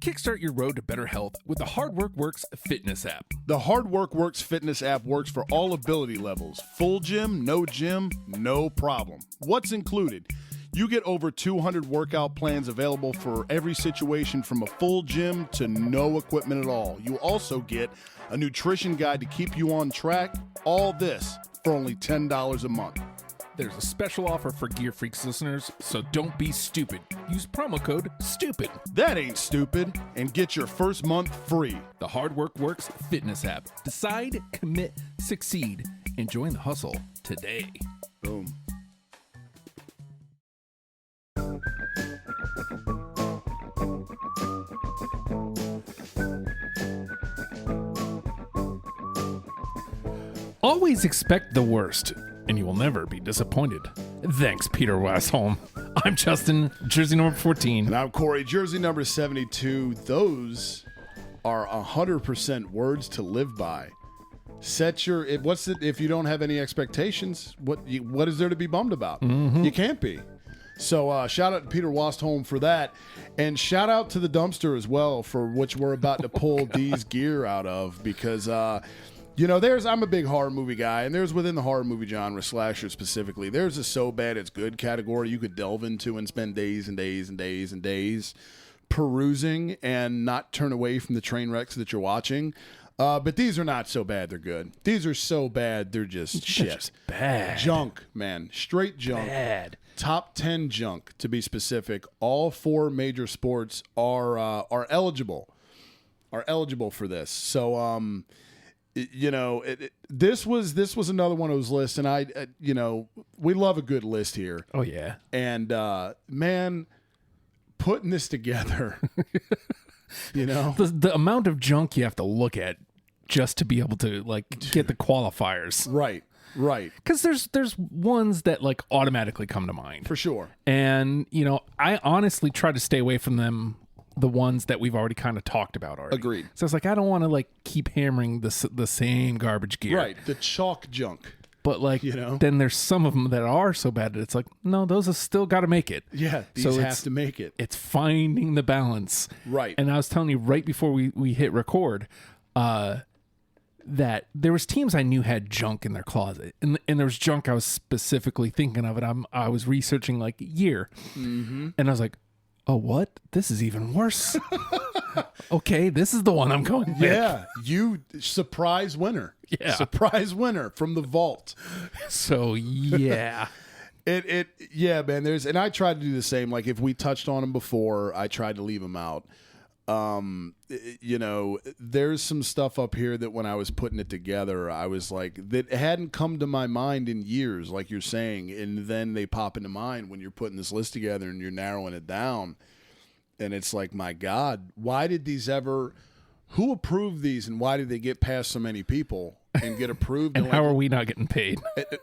Kickstart your road to better health with the Hard Work Works fitness app. The Hard Work Works fitness app works for all ability levels. Full gym, no problem. What's included? You get over 200 workout plans available for every situation from a full gym to no equipment at all. You also get a nutrition guide to keep you on track. All this for only $10 a month. There's a special offer for Gear Freaks listeners, so don't be stupid. Use promo code STUPID. That ain't stupid. And get your first month free. The Hard Work Works fitness app. Decide, commit, succeed, and join the hustle today. Boom. Always expect the worst, and you will never be disappointed. Thanks, Peter Westholm. I'm Justin, jersey number 14. And I'm Corey, jersey number 72. Those are 100% words to live by. Set your, if you don't have any expectations, what is there to be bummed about? Mm-hmm. You can't be. So shout out to Peter Westholm for that. And shout out to the dumpster as well, for which we're about to pull D's gear out of, because I'm a big horror movie guy, and there's within the horror movie genre, slasher specifically, there's a so bad it's good category you could delve into and spend days and days and days and days perusing and not turn away from the train wrecks that you're watching. But these are not so bad they're good. These are so bad they're just shit. Just bad. Junk, man. Straight junk. Bad. Top 10 junk, to be specific. All four major sports are eligible for this. So, this was another one of those lists, and we love a good list here. Oh yeah. And man, putting this together, the amount of junk you have to look at just to be able to get the qualifiers. Right. Because there's ones that automatically come to mind For sure. and I honestly try to stay away from them. The ones that we've already kind of talked about already. Agreed. So it's I don't want to keep hammering the same garbage gear. Right. The chalk junk. But then there's some of them that are so bad that it's no, those have still got to make it. Yeah. These have to make it. It's finding the balance. Right. And I was telling you right before we hit record, that there was teams I knew had junk in their closet, and there was junk I was specifically thinking of, and I was researching year, mm-hmm. and I was like, oh, what? This is even worse. Okay, this is the one I'm going with. Yeah, you surprise winner. Yeah, surprise winner from the vault. So yeah, yeah, man. And I tried to do the same. If we touched on them before, I tried to leave them out. There's some stuff up here that when I was putting it together, I was that hadn't come to my mind in years, like you're saying, and then they pop into mind when you're putting this list together and you're narrowing it down, and it's my God, why did these who approved these, and why did they get past so many people and get approved? And how are we not getting paid?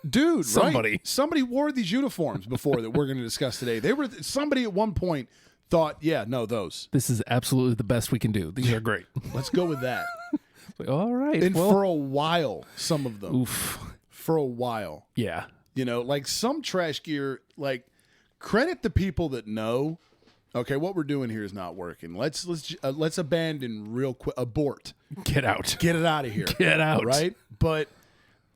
Dude, Somebody wore these uniforms before that we're going to discuss today. Somebody at one point thought, yeah, no, those. This is absolutely the best we can do. These are great. Let's go with that. All right. And for a while, some of them. Oof. For a while. Yeah. Some trash gear, credit the people that know, okay, what we're doing here is not working. Let's abandon real quick, abort. Get out. Get it out of here. Get out. Right? But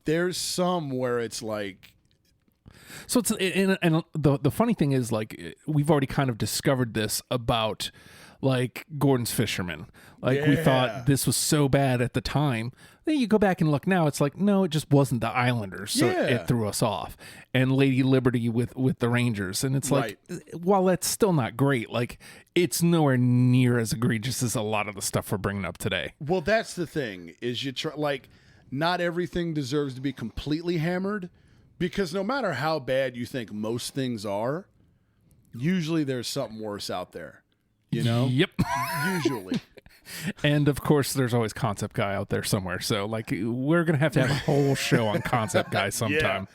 there's some where it's So it's and the funny thing is we've already kind of discovered this about Gordon's Fisherman. We thought this was so bad at the time. Then you go back and look now, it's no, it just wasn't the Islanders, so it threw us off. And Lady Liberty with the Rangers, and it's right. While that's still not great, it's nowhere near as egregious as a lot of the stuff we're bringing up today. Well, that's the thing is you try not everything deserves to be completely hammered. Because no matter how bad you think most things are, usually there's something worse out there. Yep. Usually. And of course, there's always Concept Guy out there somewhere. So we're going to have a whole show on Concept Guy sometime.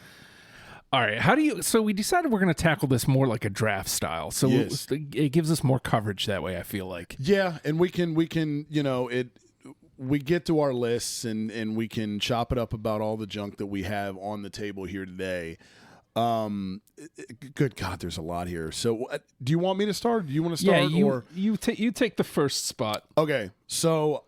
Yeah. All right. So we decided we're going to tackle this more like a draft style. So yes. It gives us more coverage that way, I feel like. Yeah. And we can, we get to our lists and we can chop it up about all the junk that we have on the table here today. Good God, there's a lot here. So, do you want me to start? Do you want to start? Yeah, you take the first spot. Okay, so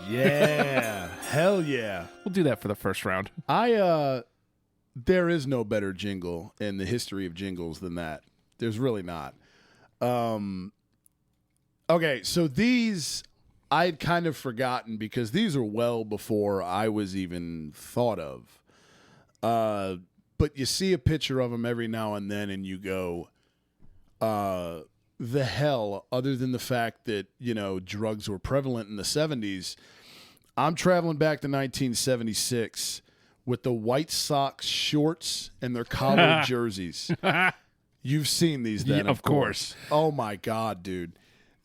yeah, hell yeah. We'll do that for the first round. There is no better jingle in the history of jingles than that. There's really not. Okay, so these I'd kind of forgotten because these are well before I was even thought of. But you see a picture of them every now and then, and you go, the hell, other than the fact that, drugs were prevalent in the 70s, I'm traveling back to 1976 with the White Sox shorts and their collared jerseys. You've seen these then, of course. Oh, my God, dude.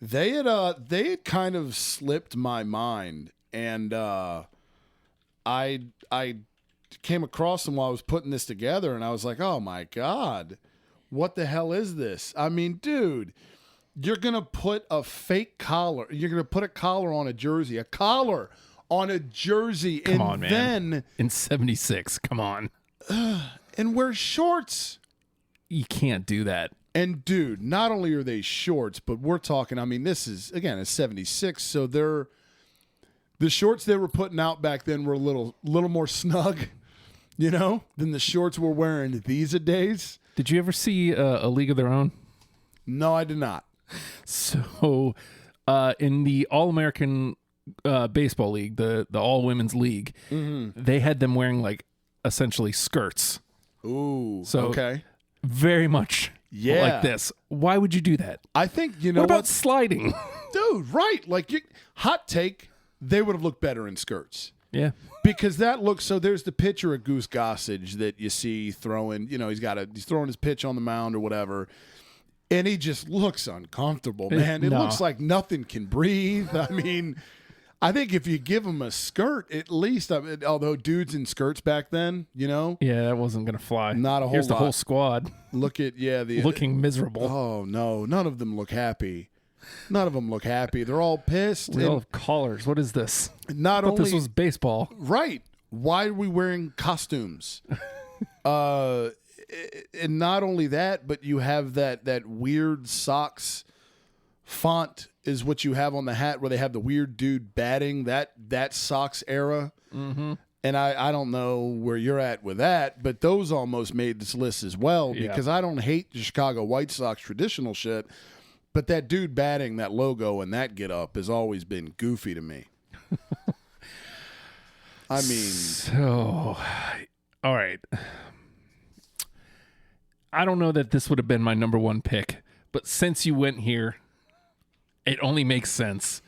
They had kind of slipped my mind, and I came across them while I was putting this together, and I was like, oh my God, what the hell is this? I mean, dude, you're going to put a fake collar. You're going to put a collar on a jersey. Come on, man. Then in 76, come on. And wear shorts. You can't do that. And, dude, not only are they shorts, but we're talking, I mean, this is, again, a 76, so the shorts they were putting out back then were a little more snug, than the shorts we're wearing these days. Did you ever see A League of Their Own? No, I did not. So, in the All-American Baseball League, the All-Women's League, they had them wearing, essentially skirts. Ooh, so okay. Very much like this. Why would you do that? I think, what about sliding? Dude, right. Hot take, they would have looked better in skirts. Yeah. Because that looks, so there's the picture of Goose Gossage that you see throwing, he's throwing his pitch on the mound or whatever, and he just looks uncomfortable, man. It looks like nothing can breathe. I mean, I think if you give him a skirt, at least, although dudes in skirts back then, Yeah, that wasn't going to fly. Not a whole Here's lot. The whole squad. Look at, looking miserable. Oh, no. None of them look happy. They're all pissed. We all have collars. What is this? Not I thought only this was baseball. Right. Why are we wearing costumes? And not only that, but you have that weird socks font is what you have on the hat where they have the weird dude batting, that socks era. Mm-hmm. And I don't know where you're at with that, but those almost made this list as well because I don't hate the Chicago White Sox traditional shit, but that dude batting that logo and that get up has always been goofy to me. I mean. So, all right. I don't know that this would have been my number one pick, but since you went here, it only makes sense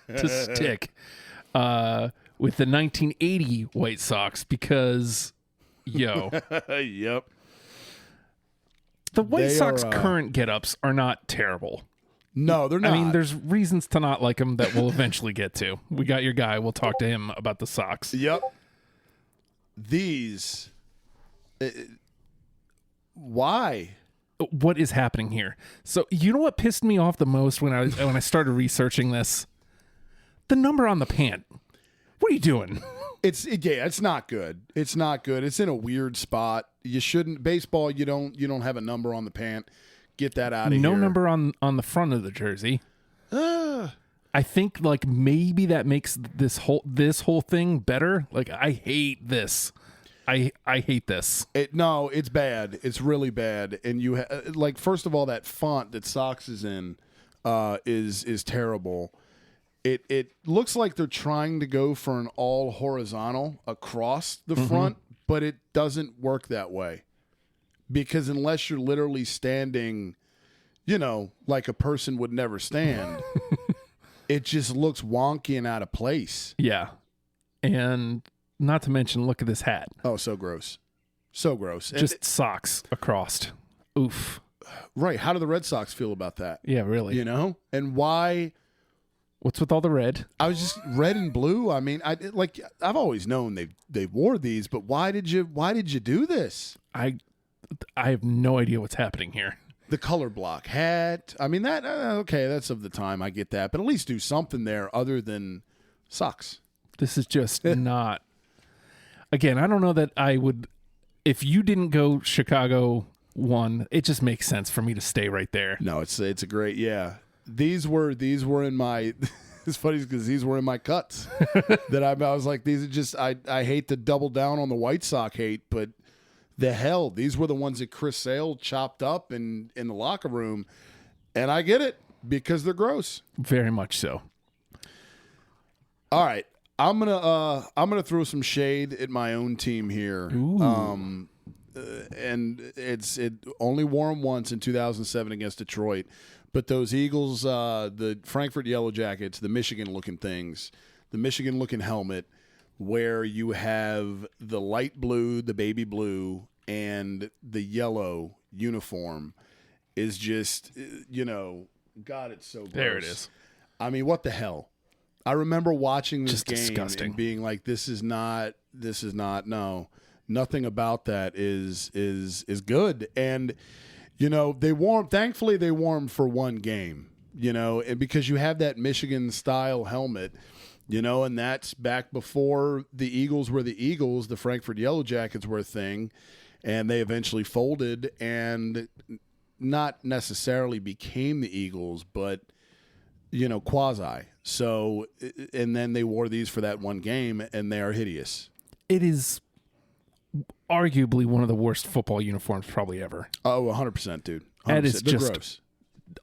to stick with the 1980 White Sox because, Yep. The White Sox current get-ups are not terrible. No, they're not. I mean, there's reasons to not like them that we'll eventually get to. We got your guy. We'll talk to him about the Sox. Yep. These. Why? What is happening here? So, you know what pissed me off the most when I started researching this? The number on the pant. What are you doing? It's not good. It's not good. It's in a weird spot. You shouldn't baseball. You don't have a number on the pant. Get that out of here. No number on the front of the jersey. I think maybe that makes this whole thing better. I hate this. I hate this. No, it's bad. It's really bad. And you first of all, that font that Sox is in is terrible. It looks like they're trying to go for an all horizontal across the front, but it doesn't work that way. Because unless you're literally standing, like a person would never stand, it just looks wonky and out of place. Yeah. And not to mention, look at this hat. Oh, so gross. So gross. Just socks across. Oof. Right. How do the Red Sox feel about that? Yeah, really. And why... What's with all the red? I was just red and blue. I mean, I've always known they wore these, but why did you do this? I have no idea what's happening here. The color block hat. I mean, that okay, that's of the time. I get that, but at least do something there other than socks. This is just not. Again, I don't know that I would if you didn't go Chicago 1, it just makes sense for me to stay right there. No, it's a great, yeah. These were in my. It's funny because these were in my cuts. That I was like, these are just. I hate to double down on the White Sox hate, but the hell, these were the ones that Chris Sale chopped up in the locker room, and I get it because they're gross. Very much so. All right, I'm gonna throw some shade at my own team here. Ooh. And it only wore them once in 2007 against Detroit. But those Eagles, the Frankfurt Yellow Jackets, the Michigan-looking things, the Michigan-looking helmet, where you have the light blue, the baby blue, and the yellow uniform is just, God, it's so gross. There it is. I mean, what the hell? I remember watching this Just game disgusting. and being like, this is not, no. Nothing about that is good. And, thankfully they wore them for one game, and because you have that Michigan style helmet, and that's back before the Eagles were the Eagles, the Frankfurt Yellow Jackets were a thing, and they eventually folded and not necessarily became the Eagles, but, quasi. So, and then they wore these for that one game, and they are hideous. It is arguably one of the worst football uniforms probably ever. Oh, 100%, dude. 100%. That is They're just gross.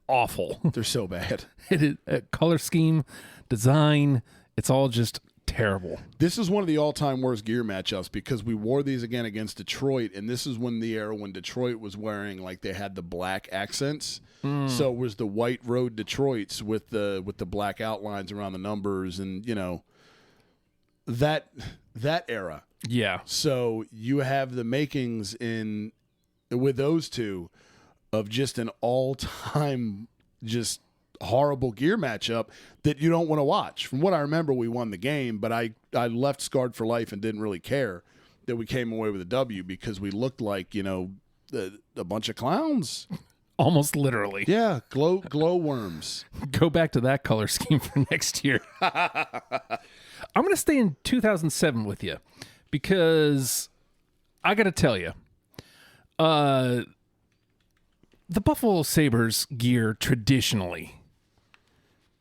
Awful. They're so bad. It is color scheme, design. It's all just terrible. This is one of the all-time worst gear matchups because we wore these again against Detroit, and this is when the era when Detroit was wearing, like, they had the black accents. So it was the white road Detroits with the black outlines around the numbers, and that era. Yeah. So you have the makings with those two of just an all-time just horrible gear matchup that you don't want to watch. From what I remember, we won the game, but I left scarred for life and didn't really care that we came away with a W because we looked like, a bunch of clowns. Almost literally. Yeah, glow worms. Go back to that color scheme for next year. I'm going to stay in 2007 with you because I got to tell you, the Buffalo Sabres gear traditionally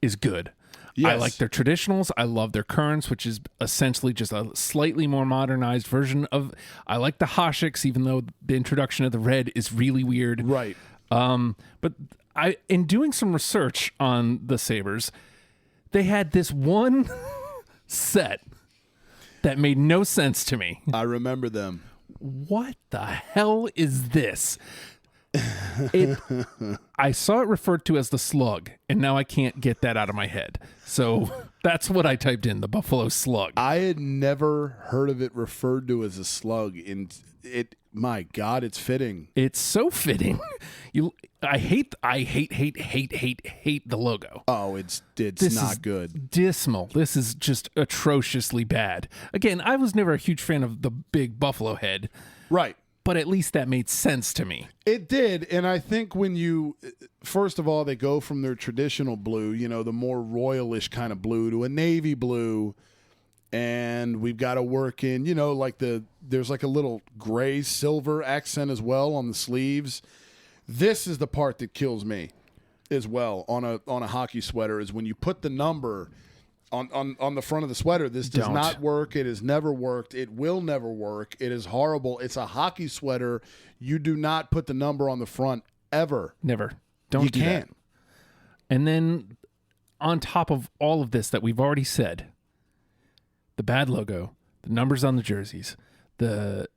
is good. Yes. I like their traditionals. I love their currents, which is essentially just a slightly more modernized version of. I like the Hashiks, even though the introduction of the red is really weird. Right. But in doing some research on the Sabres, they had this one set that made no sense to me. I remember them. What the hell is this? I saw it referred to as the Slug, and now I can't get that out of my head. So that's what I typed in, the Buffalo Slug. I had never heard of it referred to as a slug. My God, it's fitting. It's so fitting. I hate the logo. Oh, it's This not is good. Dismal. This is just atrociously bad. Again, I was never a huge fan of the big buffalo head. Right. But at least that made sense to me. It did, and I think first of all, they go from their traditional blue, the more royalish kind of blue, to a navy blue, and we've got to work in, there's like a little gray silver accent as well on the sleeves. This is the part that kills me as well on a hockey sweater is when you put the number on the front of the sweater. This does not work. It has never worked. It will never work. It is horrible. It's a hockey sweater. You do not put the number on the front ever. Never. Don't do that. And then on top of all of this that we've already said, the bad logo, the numbers on the jerseys, the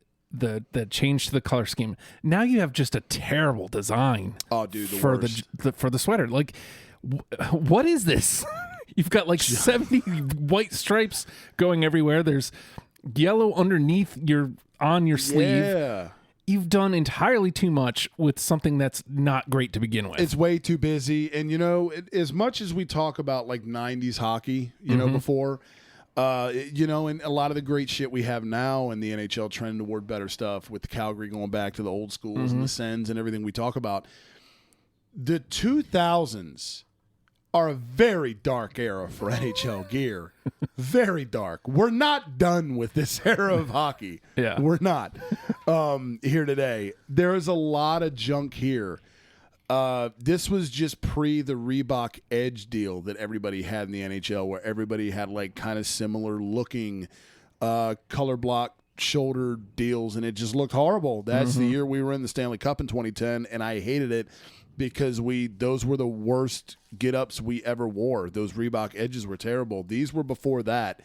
change to the color scheme. Now you have just a terrible design. Oh, dude, for the sweater. Like, what is this? You've got like 70 white stripes going everywhere. There's yellow underneath on your sleeve. Yeah. You've done entirely too much with something that's not great to begin with. It's way too busy. And, as much as we talk about like 90s hockey, before, and a lot of the great shit we have now in the NHL trending toward better stuff with the Calgary going back to the old schools and the Sens and everything we talk about, the 2000s are a very dark era for NHL gear. Very dark. We're not done with this era of hockey. Yeah. We're not here today. There is a lot of junk here. This was just pre the Reebok Edge deal that everybody had in the NHL, where everybody had like kind of similar looking color block shoulder deals, and it just looked horrible. That's the year we were in the Stanley Cup in 2010, and I hated it because those were the worst get-ups we ever wore. Those Reebok Edges were terrible. These were before that.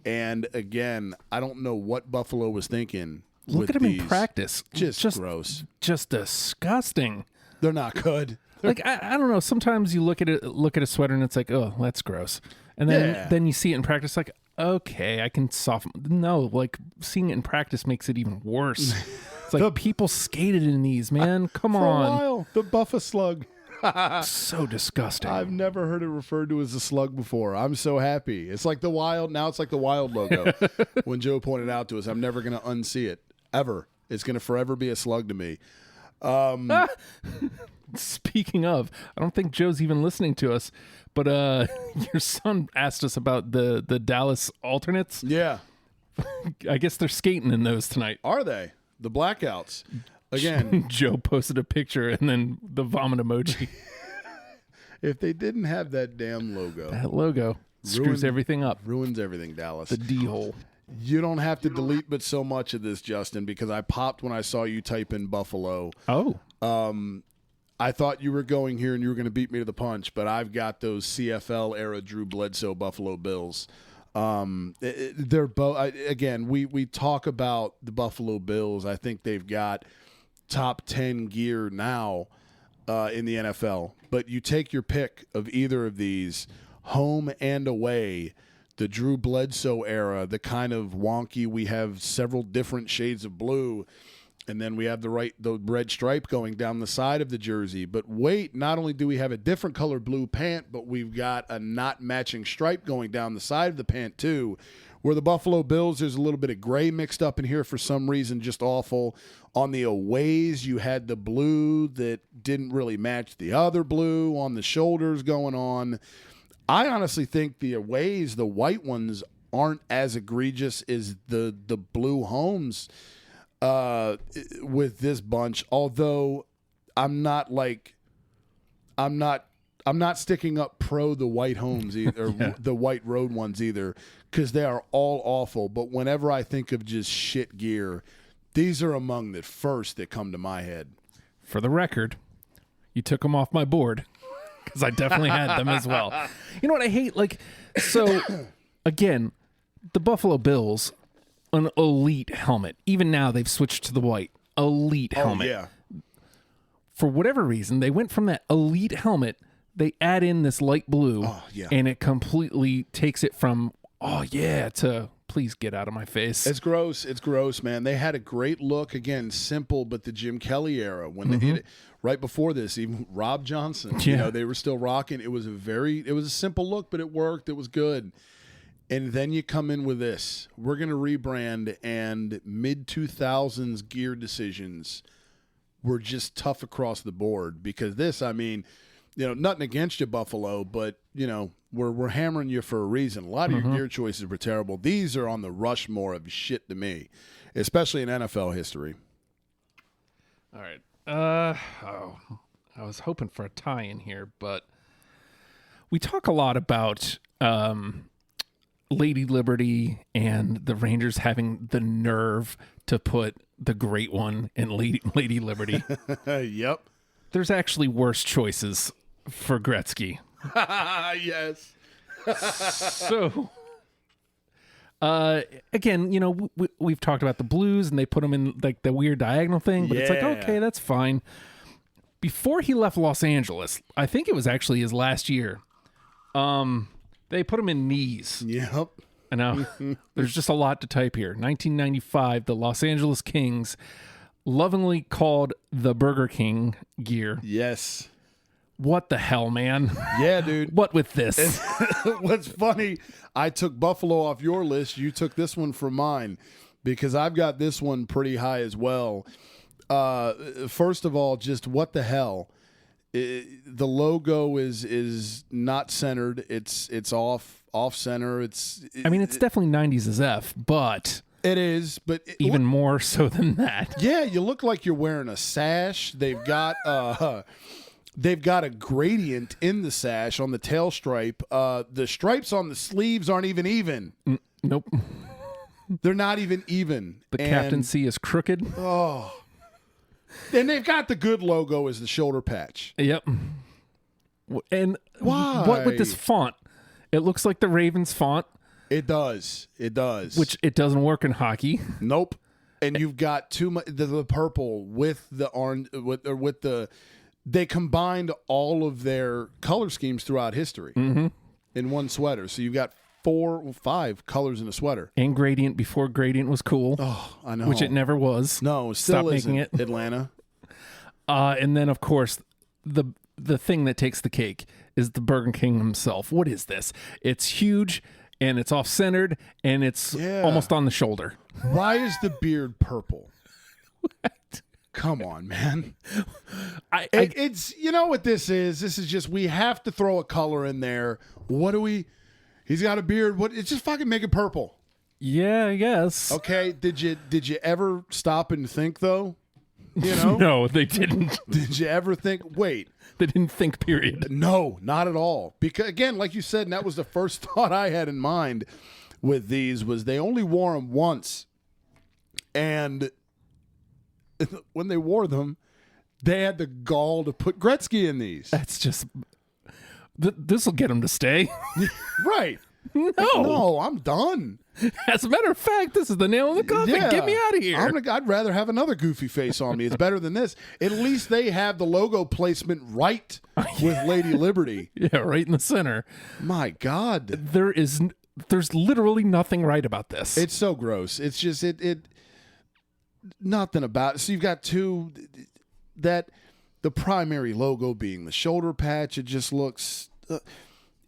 And again, I don't know what Buffalo was thinking. Look at them in practice. Just gross. Just disgusting. They're not good. Like I don't know. Sometimes you look at a sweater and it's like, oh, that's gross. And then you see it in practice, like, okay, I can soften. No, like seeing it in practice makes it even worse. It's like people skated in these, man. Come on. For a while, the Buffa Slug. So disgusting. I've never heard it referred to as a slug before. I'm so happy. It's like the Wild. Now it's like the Wild logo. When Joe pointed out to us, I'm never going to unsee it. Ever. It's going to forever be a slug to me. Speaking of, I don't think Joe's even listening to us, but your son asked us about the Dallas alternates. Yeah. I guess they're skating in those tonight. Are they? The blackouts. Again. Joe posted a picture and then the vomit emoji. If they didn't have that damn logo. That logo screws everything up. Ruins everything, Dallas. The D-hole. You don't have to delete but so much of this, Justin, because I popped when I saw you type in Buffalo. Oh. I thought you were going here and you were going to beat me to the punch, but I've got those CFL era Drew Bledsoe Buffalo Bills. They're both. Again, we talk about the Buffalo Bills. I think they've got top 10 gear now in the NFL. But you take your pick of either of these, home and away. The Drew Bledsoe era, the kind of wonky. We have several different shades of blue. And then we have the red stripe going down the side of the jersey. But wait, not only do we have a different color blue pant, but we've got a not matching stripe going down the side of the pant too. Where the Buffalo Bills, there's a little bit of gray mixed up in here for some reason, just awful. On the aways, you had the blue that didn't really match the other blue on the shoulders going on. I honestly think the aways, the white ones, aren't as egregious as the blue homes. With this bunch, although I'm not sticking up pro the white homes either, or the white road ones either, because they are all awful. But whenever I think of just shit gear, these are among the first that come to my head. For the record, you took them off my board because I definitely had them as well. You know what I hate? Like, so again, the Buffalo Bills. An elite helmet. Even now, they've switched to the white. Elite helmet. Yeah. For whatever reason, they went from that elite helmet, they add in this light blue, and it completely takes it from, to please get out of my face. It's gross. It's gross, man. They had a great look. Again, simple, but the Jim Kelly era, when they hit it, right before this, even Rob Johnson, they were still rocking. It was a simple look, but it worked. It was good. And then you come in with this. We're going to rebrand, and mid-2000s gear decisions were just tough across the board because this, I mean, nothing against you, Buffalo, but, we're hammering you for a reason. A lot of your gear choices were terrible. These are on the Rushmore of shit to me, especially in NFL history. All right. I was hoping for a tie in here, but we talk a lot about Lady Liberty and the Rangers having the nerve to put the great one in Lady Liberty. Yep. There's actually worse choices for Gretzky. Yes. So, again, we've talked about the Blues and they put them in like the weird diagonal thing, but it's like, okay, that's fine. Before he left Los Angeles, I think it was actually his last year, they put him in knees. Yep. I know. There's just a lot to type here. 1995, the Los Angeles Kings, lovingly called the Burger King gear. Yes. What the hell, man? Yeah, dude. What with this? What's funny, I took Buffalo off your list. You took this one from mine because I've got this one pretty high as well. First of all, just what the hell? The logo is not centered. It's off center. It's definitely 90s as F, but it is. But even more so than that. Yeah, you look like you're wearing a sash. They've got a gradient in the sash on the tail stripe. The stripes on the sleeves aren't even. Nope. They're not even. The captaincy is crooked. Oh. And they've got the good logo as the shoulder patch. Yep. And why? What with this font? It looks like the Ravens font. It does. Which it doesn't work in hockey. Nope. And you've got too much the purple with the orange with the. They combined all of their color schemes throughout history in one sweater. So you've got 4 or 5 colors in a sweater. And gradient before gradient was cool. Oh, I know. Which it never was. No, still Stop isn't, making it. Atlanta. And then, of course, the thing that takes the cake is the Burger King himself. What is this? It's huge, and it's off-centered, and it's almost on the shoulder. Why is the beard purple? What? Come on, man. It's you know what this is? This is just we have to throw a color in there. What do we? He's got a beard. What? It's just fucking make it purple. Yeah, I guess. Okay. Did you ever stop and think though? You know? No, they didn't. Did you ever think? Wait. They didn't think. Period. No, not at all. Because again, like you said, and that was the first thought I had in mind with these was they only wore them once, and when they wore them, they had the gall to put Gretzky in these. That's just. This will get him to stay. Right. No, I'm done. As a matter of fact, this is the nail in the coffin. Yeah. Get me out of here. I'd rather have another goofy face on me. It's better than this. At least they have the logo placement right with Lady Liberty. Yeah, right in the center. My God. There's literally nothing right about this. It's so gross. It's just nothing about it. So you've got two that the primary logo being the shoulder patch. It just looks.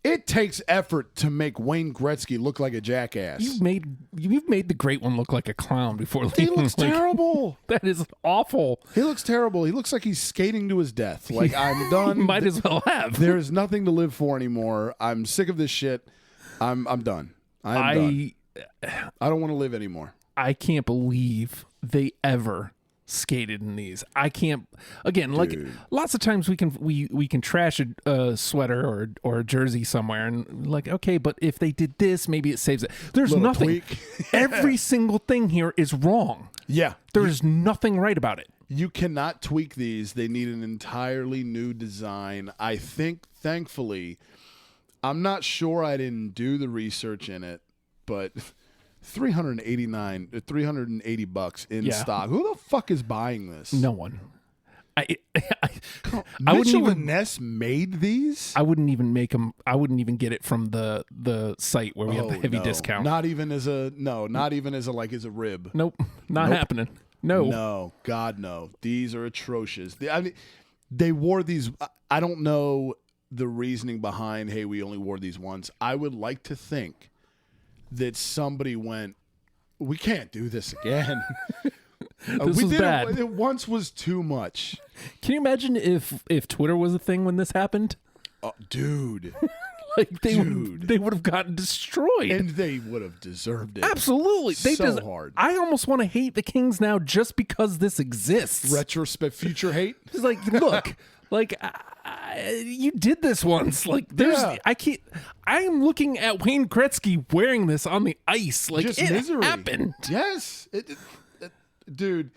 It takes effort to make Wayne Gretzky look like a jackass. You've made the great one look like a clown before leaving. He looks terrible. That is awful. He looks terrible. He looks like he's skating to his death. Like I'm done. Might as well have. There is nothing to live for anymore. I'm sick of this shit. I'm done. I'm done. I don't want to live anymore. I can't believe they ever skated in these. I can't. Again, like lots of times we can trash a sweater or a jersey somewhere and like, okay, but if they did this, maybe it saves it. There's nothing. Every single thing here is wrong. Yeah, there's nothing right about it. You cannot tweak these. They need an entirely new design. I think, thankfully, I'm not sure. I didn't do the research in it, but. $380 in stock. Who the fuck is buying this? No one. I wouldn't even. Ness made these. I wouldn't even make them. I wouldn't even get it from the site where we have the heavy discount. Not even as a rib. Nope, not happening. No, God no. These are atrocious. They wore these. I don't know the reasoning behind. Hey, we only wore these once. I would like to think that somebody went, we can't do this again. This was bad. It once was too much. Can you imagine if Twitter was a thing when this happened? Oh, dude. Like they would have gotten destroyed. And they would have deserved it. Absolutely. Hard. I almost want to hate the Kings now just because this exists. Retrospect future hate? It's like, look, like you did this once. Like I am looking at Wayne Gretzky wearing this on the ice. Like just it misery. Happened. Yes. Dude,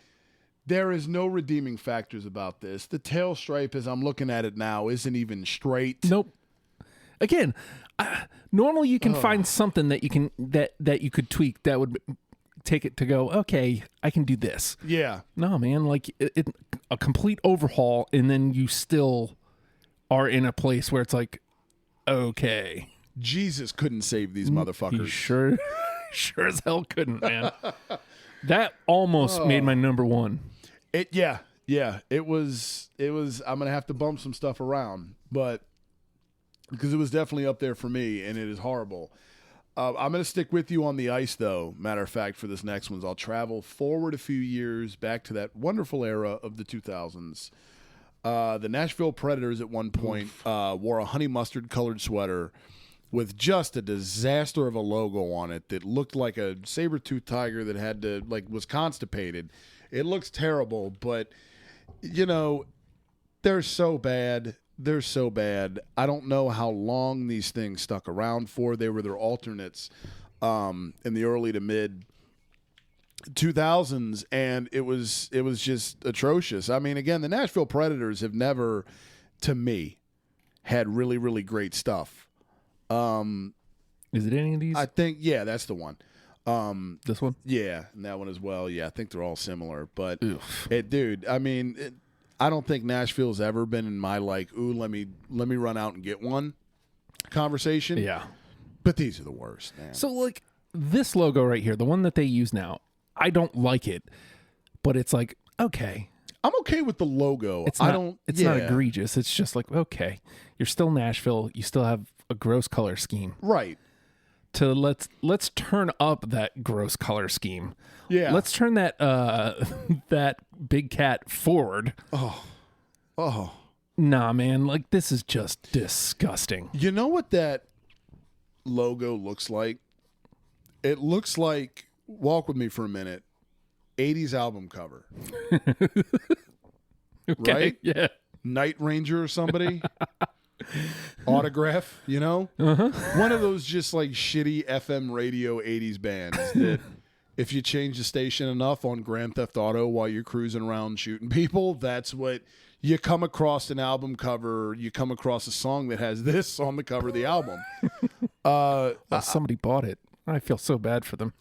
there is no redeeming factors about this. The tail stripe, as I'm looking at it now, isn't even straight. Nope. Again, normally you can find something that you can that you could tweak that would take it to go, okay, I can do this. Yeah. No, man, like a complete overhaul, and then you still are in a place where it's like, okay. Jesus couldn't save these motherfuckers. He sure as hell couldn't, man. That almost made my number one. Yeah. It was I'm gonna have to bump some stuff around, but because it was definitely up there for me, and it is horrible. I'm going to stick with you on the ice, though. Matter of fact, for this next one, I'll travel forward a few years back to that wonderful era of the 2000s. The Nashville Predators at one point wore a honey mustard colored sweater with just a disaster of a logo on it that looked like a saber-toothed tiger that had to, like, was constipated. It looks terrible, but, you know, they're so bad. They're so bad. I don't know how long these things stuck around for. They were their alternates in the early to mid 2000s, and it was just atrocious. I mean, again, the Nashville Predators have never, to me, had really, really great stuff. Is it any of these? I think, yeah, that's the one. This one? Yeah, and that one as well. Yeah, I think they're all similar. But, dude, I mean, I don't think Nashville's ever been in my, like, ooh, let me run out and get one conversation. Yeah. But these are the worst, man. So, like, this logo right here, the one that they use now, I don't like it, but it's like, okay. I'm okay with the logo. It's not egregious. It's just like, okay, you're still Nashville. You still have a gross color scheme. Right. To let's turn up that gross color scheme. Yeah. Let's turn that that big cat forward. Oh. Nah, man. Like, this is just disgusting. You know what that logo looks like? It looks like, walk with me for a minute, 80s album cover. Okay, right? Yeah. Night Ranger or somebody. Autograph, you know? One of those just like shitty FM radio 80s bands that if you change the station enough on Grand Theft Auto while you're cruising around shooting people, that's what you come across. An album cover, you come across a song that has this on the cover of the album. Somebody bought it. I feel so bad for them.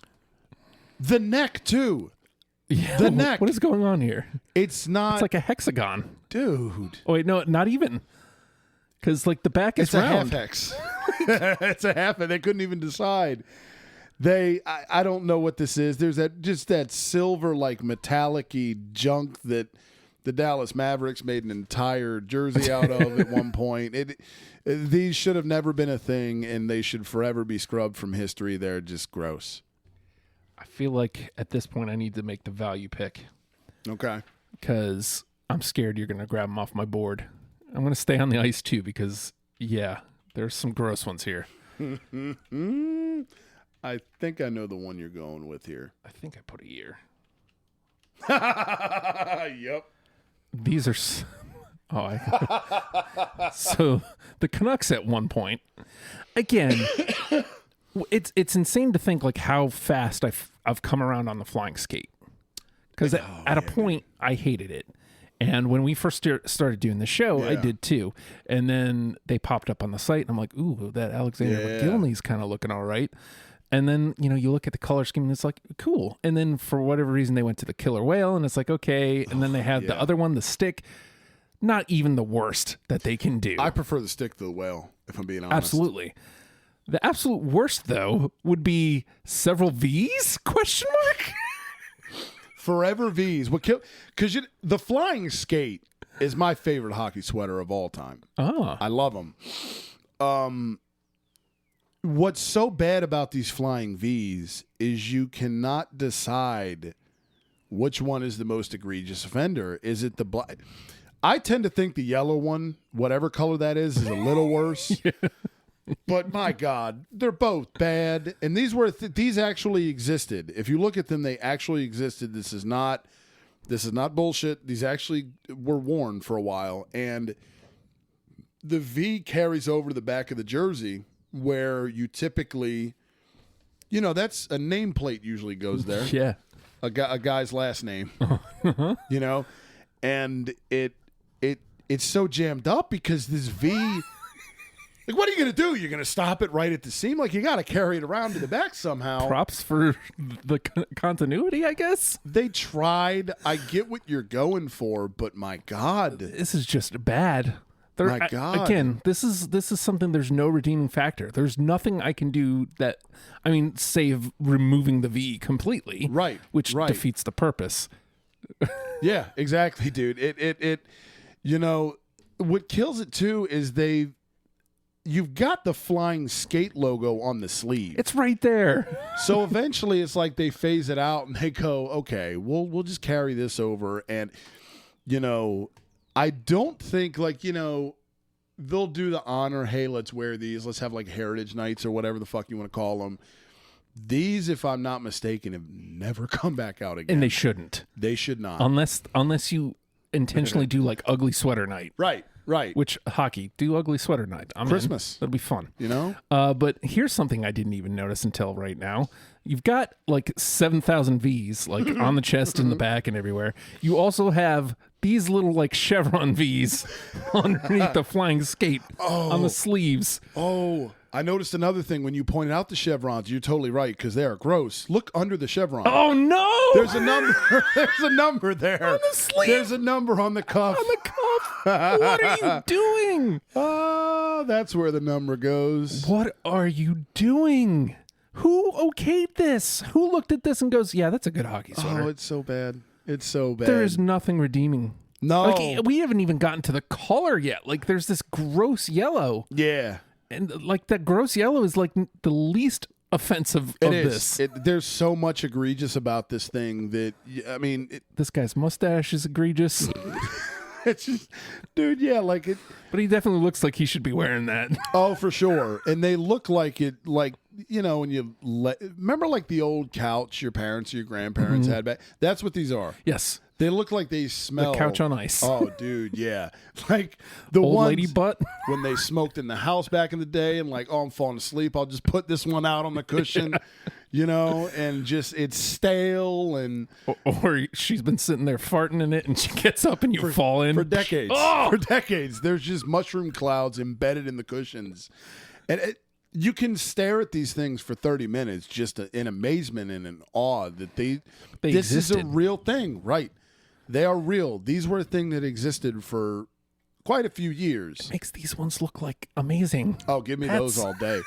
The neck, too. Yeah, the neck. What is going on here? It's not. It's like a hexagon. Dude. Oh, wait, no, not even. Because, like, the back is it's round. It's a half hex. It's a half. They couldn't even decide. I don't know what this is. There's that silver, like, metallic-y junk that the Dallas Mavericks made an entire jersey out of at one point. These should have never been a thing, and they should forever be scrubbed from history. They're just gross. I feel like at this point I need to make the value pick. Okay. Because I'm scared you're going to grab them off my board. I'm going to stay on the ice, too, because, yeah, there's some gross ones here. I think I know the one you're going with here. I think I put a year. Yep. These are... So the Canucks at one point, again, it's insane to think like how fast I've come around on the flying skate. Because at a point, I hated it. And when we first started doing the show, I did too. And then they popped up on the site, and I'm like, ooh, that Alexander McGillney's kind of looking all right. And then, you look at the color scheme, and it's like, cool. And then for whatever reason, they went to the killer whale, and it's like, okay. And then they had the other one, the stick. Not even the worst that they can do. I prefer the stick to the whale, if I'm being honest. Absolutely. The absolute worst, though, would be several V's? Question mark? Forever V's. Because the flying skate is my favorite hockey sweater of all time. Oh. I love them. What's so bad about these flying V's is you cannot decide which one is the most egregious offender. Is it the black? I tend to think the yellow one, whatever color that is a little worse. But my God, they're both bad. And these actually existed. If you look at them, they actually existed. This is not bullshit. These actually were worn for a while. And the V carries over to the back of the jersey where you typically, that's a nameplate usually goes there. Yeah. A guy's last name, and it's so jammed up because this V, like, what are you going to do? You're going to stop it right at the seam? Like, you got to carry it around to the back somehow. Props for the continuity, I guess. They tried. I get what you're going for, but my God. This is just bad. My God. Again, this is something, there's no redeeming factor. There's nothing I can do save removing the V completely. Right. Which defeats the purpose. Yeah, exactly, dude. What kills it too is you've got the flying skate logo on the sleeve. It's right there. So eventually it's like they phase it out and they go, okay, we'll just carry this over. And, I don't think they'll do the honor. Hey, let's wear these. Let's have like heritage nights or whatever the fuck you want to call them. These, if I'm not mistaken, have never come back out again. And they shouldn't. They should not. Unless you intentionally do like ugly sweater night. Right. Which hockey, do ugly sweater night. Christmas. That'll be fun. But here's something I didn't even notice until right now. You've got like 7,000 V's like on the chest and the back and everywhere. You also have these little like chevron V's underneath the flying skate on the sleeves. Oh, I noticed another thing when you pointed out the chevrons. You're totally right because they are gross. Look under the chevron. Oh no! There's a number. There's a number there. On the sleeve. There's a number on the cuff. On the cuff. What are you doing? Oh, that's where the number goes. What are you doing? Who okayed this? Who looked at this and goes, "Yeah, that's a good hockey sweater"? Oh, it's so bad. It's so bad. There is nothing redeeming. No, like, we haven't even gotten to the color yet. Like, there's this gross yellow. Yeah. And like that gross yellow is like the least offensive of this. There's so much egregious about this thing that this guy's mustache is egregious. It's just, dude, yeah, like it. But he definitely looks like he should be wearing that. Oh, for sure. And they look like it, like when you remember like the old couch your parents or your grandparents had back. That's what these are. Yes. They look like they smell. The couch on ice. Oh, dude, yeah. Like the old ones lady butt. when they smoked in the house back in the day and like, oh, I'm falling asleep. I'll just put this one out on the cushion, and just it's stale and. Or she's been sitting there farting in it and she gets up and you fall in. For decades. Oh! For decades. There's just mushroom clouds embedded in the cushions. And you can stare at these things for 30 minutes just in amazement and in awe that this existed. is a real thing. Right. They are real. These were a thing that existed for quite a few years. It makes these ones look like amazing. Oh, give me those all day.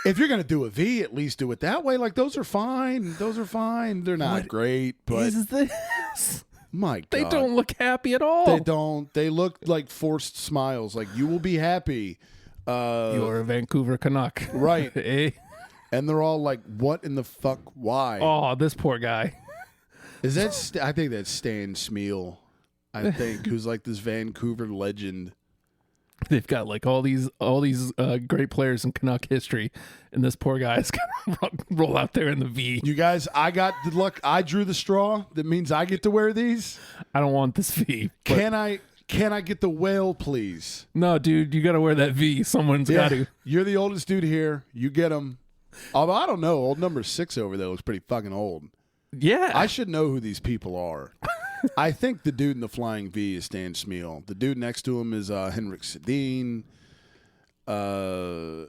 If you're going to do a V, at least do it that way. Like, those are fine. Those are fine. They're not great, but... Is this? My God. They don't look happy at all. They don't. They look like forced smiles. Like, you will be happy. You're a Vancouver Canuck. Right. Eh? And they're all like, what in the fuck? Why? Oh, this poor guy. Is that? I think that's Stan Smeal. I think who's like this Vancouver legend. They've got like all these great players in Canuck history, and this poor guy's gonna roll out there in the V. You guys, I got the luck. I drew the straw. That means I get to wear these. I don't want this V. Can I get the whale, please? No, dude, you got to wear that V. Someone's got to. You're the oldest dude here. You get them. Although I don't know, old number 6 over there looks pretty fucking old. Yeah. I should know who these people are. I think the dude in the flying V is Stan Smeal. The dude next to him is Henrik Sedin. Todd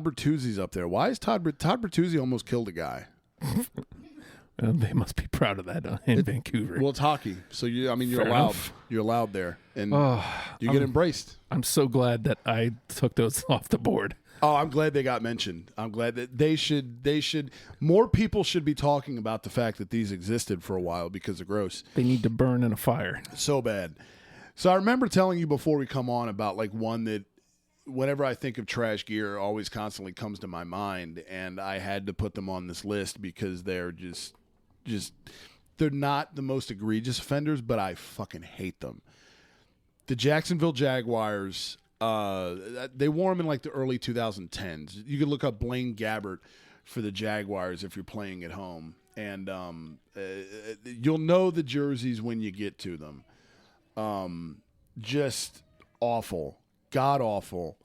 Bertuzzi's up there. Why is Todd Bertuzzi almost killed a guy? They must be proud of that in Vancouver. Well, it's hockey, so you're Fair allowed. enough. You're allowed there, and you get embraced. I'm so glad that I took those off the board. Oh, I'm glad they got mentioned. I'm glad that they should. More people should be talking about the fact that these existed for a while because they're gross. They need to burn in a fire. So bad. So I remember telling you before we come on about like one that whenever I think of trash gear always constantly comes to my mind, and I had to put them on this list because they're just they're not the most egregious offenders, but I fucking hate them. The Jacksonville Jaguars. They wore them in like the early 2010s. You can look up Blaine Gabbert for the Jaguars if you're playing at home, and you'll know the jerseys when you get to them. Just awful, god awful,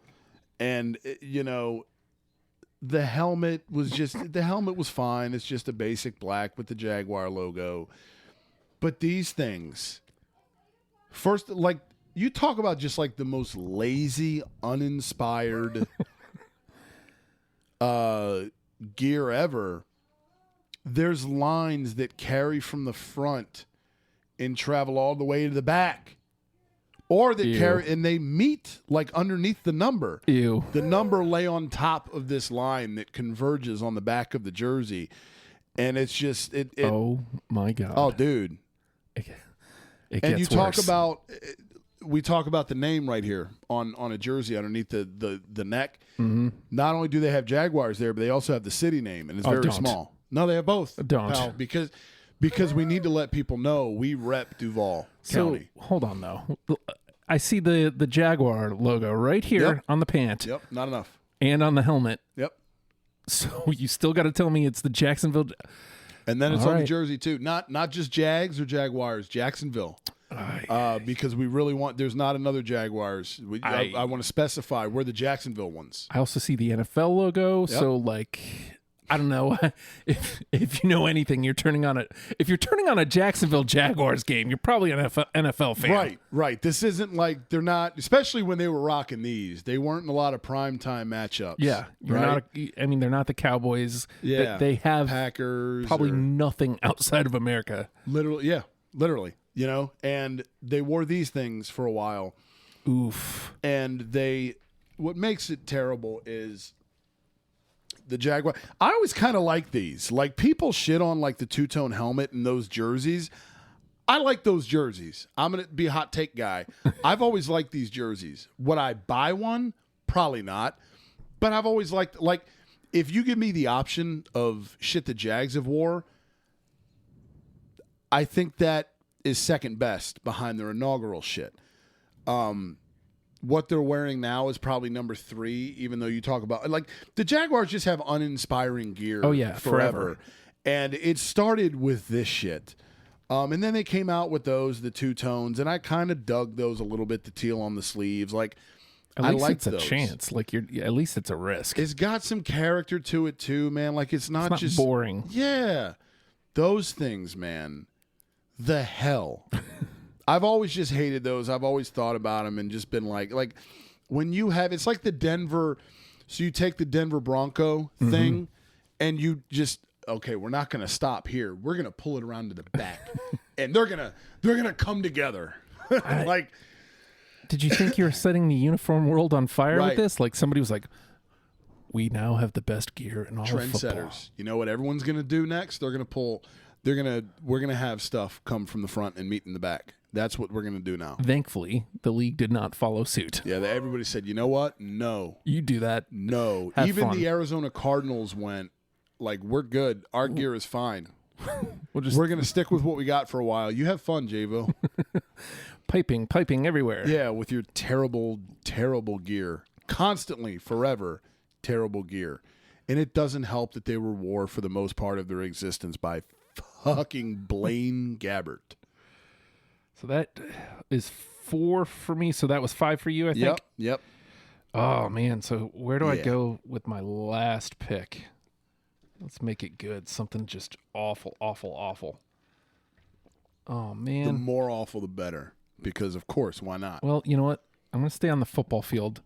and the helmet was fine. It's just a basic black with the Jaguar logo, but these things, first, like. You talk about just like the most lazy, uninspired gear ever. There's lines that carry from the front and travel all the way to the back. Or that carry and they meet like underneath the number. Ew. The number lay on top of this line that converges on the back of the jersey. And it's just oh my God. Oh, dude. It and gets you talk worse. about we talk about the name right here on a jersey underneath the neck. Mm-hmm. Not only do they have Jaguars there, but they also have the city name, and it's very small. No, they have both. Don't. Pal, because we need to let people know we rep Duval County. So hold on though. I see the Jaguar logo right here Yep. on the pant Yep, not enough. and on the helmet. Yep. So you still got to tell me it's the Jacksonville. And then it's All on the right. jersey too. Not just Jags or Jaguars, Jacksonville. Because we really want. There's not another Jaguars. I want to specify we're the Jacksonville ones. I also see the NFL logo. So like, I don't know if you know anything. If you're turning on a Jacksonville Jaguars game, you're probably an NFL fan. Right. This isn't like they're not. Especially when they were rocking these, they weren't in a lot of primetime matchups. Yeah, you're right? not. They're not the Cowboys. Yeah, they have Packers. Probably nothing outside of America. Literally. You know, and they wore these things for a while. Oof. And what makes it terrible is the Jaguar. I always kind of like these. Like, people shit on like the two-tone helmet and those jerseys. I like those jerseys. I'm going to be a hot take guy. I've always liked these jerseys. Would I buy one? Probably not. But I've always liked, like, if you give me the option of shit the Jags have wore, I think that is second best behind their inaugural shit. What they're wearing now is probably number 3, even though you talk about, like, the Jaguars just have uninspiring gear. Oh yeah, forever. And it started with this shit. And then they came out with the two-tones, and I kind of dug those a little bit, the teal on the sleeves. Like, at least like it's a chance. Like, at least it's a risk. It's got some character to it too, man. Like, it's not just boring. Yeah. Those things, man. The hell. I've always just hated those. I've always thought about them and just been like when you have, it's like the Denver, so you take the Denver Bronco thing and you just, okay, we're not going to stop here. We're going to pull it around to the back and they're going to come together. Like, did you think you were setting the uniform world on fire Right. with this? Like, somebody was like, we now have the best gear in all of football. trendsetters. You know what everyone's going to do next? We're going to have stuff come from the front and meet in the back. That's what we're going to do now. Thankfully, the league did not follow suit. Yeah, everybody said, you know what? No. You do that. No. Have Even fun. the Arizona Cardinals went, like, we're good. Our gear is fine. We're We're going to stick with what we got for a while. You have fun, Javo. piping everywhere. Yeah, with your terrible, terrible gear. Constantly, forever, terrible gear. And it doesn't help that they were wore for the most part of their existence by fucking Blaine Gabbert. So that is 4 for me. So that was 5 for you, I think. Yep. Oh, man. So where do I Yeah. go with my last pick? Let's make it good. Something just awful. Oh, The man. more awful, the better. Because, of course, why not? Well, you know what? I'm going to stay on the football field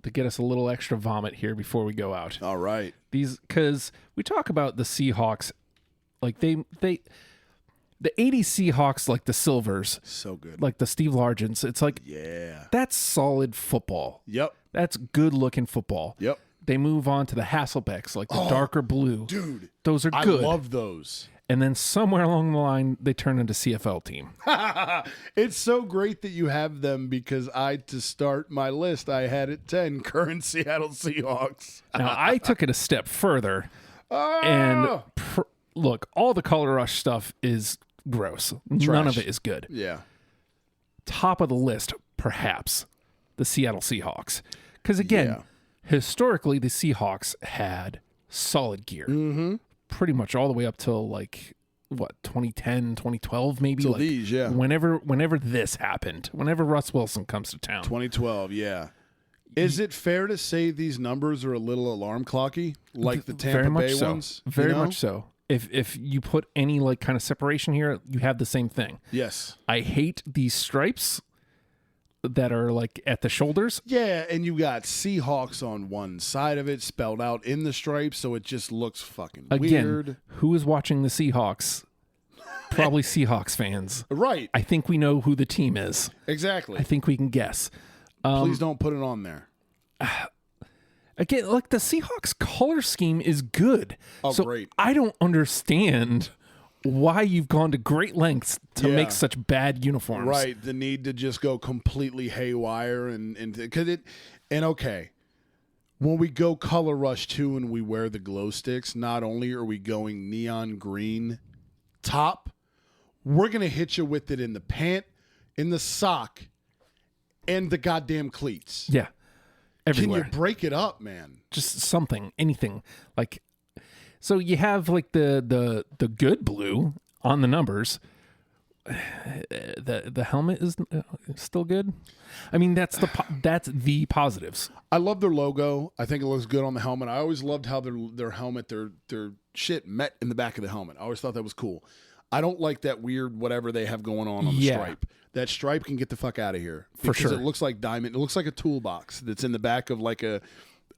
to get us a little extra vomit here before we go out. All right. Because we talk about the Seahawks, like the 80s Seahawks, like the Silvers, So good. like the Steve Largents. It's like, Yeah. that's solid football. Yep. That's good looking football. Yep. They move on to the Hasselbecks, like the darker blue. Dude. Those are I good. love those. And then somewhere along the line, they turn into CFL team. It's so great that you have them because to start my list, I had at 10 current Seattle Seahawks. Now, I took it a step further. And look, all the Color Rush stuff is gross. None of it is good. Yeah. Top of the list, perhaps, the Seattle Seahawks. Because again, Yeah. historically, the Seahawks had solid gear. Mm-hmm. Pretty much all the way up till like, what, 2010, 2012 maybe? Till like, these, yeah. Whenever this happened, whenever Russ Wilson comes to town. 2012, yeah. Is it fair to say these numbers are a little alarm clocky, like the Tampa Bay ones? Very much so. If you put any like kind of separation here, you have the same thing. Yes. I hate these stripes that are like at the shoulders. Yeah, and you got Seahawks on one side of it spelled out in the stripes, so it just looks fucking Again, weird. who is watching the Seahawks? Probably Seahawks fans. Right. I think we know who the team is. Exactly. I think we can guess. Please don't put it on there. Again, like the Seahawks color scheme is good. Oh, so great. I don't understand why you've gone to great lengths to Yeah. make such bad uniforms. Right, the need to just go completely haywire and because okay, when we go Color Rush 2 and we wear the glow sticks, not only are we going neon green top, we're gonna hit you with it in the pant, in the sock, and the goddamn cleats. Yeah. Everywhere. Can you break it up, man? Just something, anything. Like, so you have like the good blue on the numbers. The helmet is still good. I mean, that's the positives. I love their logo. I think it looks good on the helmet. I always loved how their helmet, their shit met in the back of the helmet. I always thought that was cool. I don't like that weird whatever they have going on the stripe. That stripe can get the fuck out of here. For sure. It looks like diamond. It looks like a toolbox that's in the back of like a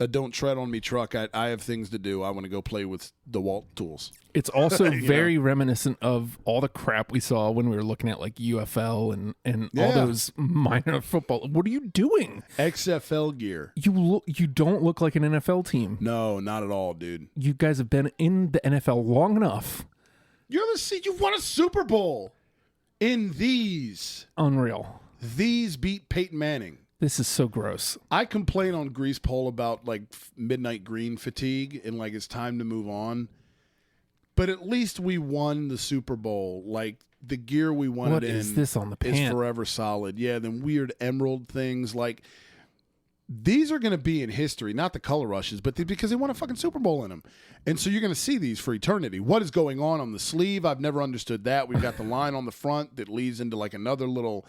don't tread on me truck. I have things to do. I want to go play with DeWalt tools. It's also very reminiscent of all the crap we saw when we were looking at like UFL and all those minor football. What are you doing? XFL gear. You don't look like an NFL team. No, not at all, dude. You guys have been in the NFL long enough. You won a Super Bowl in these. Unreal. These beat Peyton Manning. This is so gross. I complain on Grease Pole about like midnight green fatigue and like it's time to move on. But at least we won the Super Bowl. Like the gear we wanted what is this on the pant? Is forever solid. Yeah, them weird emerald things. Like these are going to be in history, not the color rushes, but because they won a fucking Super Bowl in them. And so you're going to see these for eternity. What is going on the sleeve? I've never understood that. We've got the line on the front that leads into like another little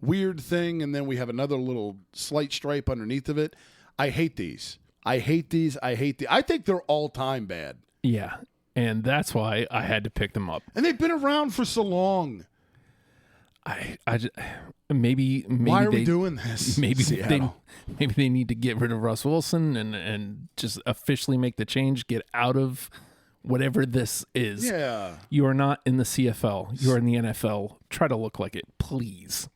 weird thing, and then we have another little slight stripe underneath of it. I hate these. I think they're all-time bad. Yeah, and that's why I had to pick them up. And they've been around for so long. Maybe why are we doing this? Maybe they need to get rid of Russ Wilson and just officially make the change. Get out of whatever this is. Yeah, you are not in the CFL. You are in the NFL. Try to look like it, please.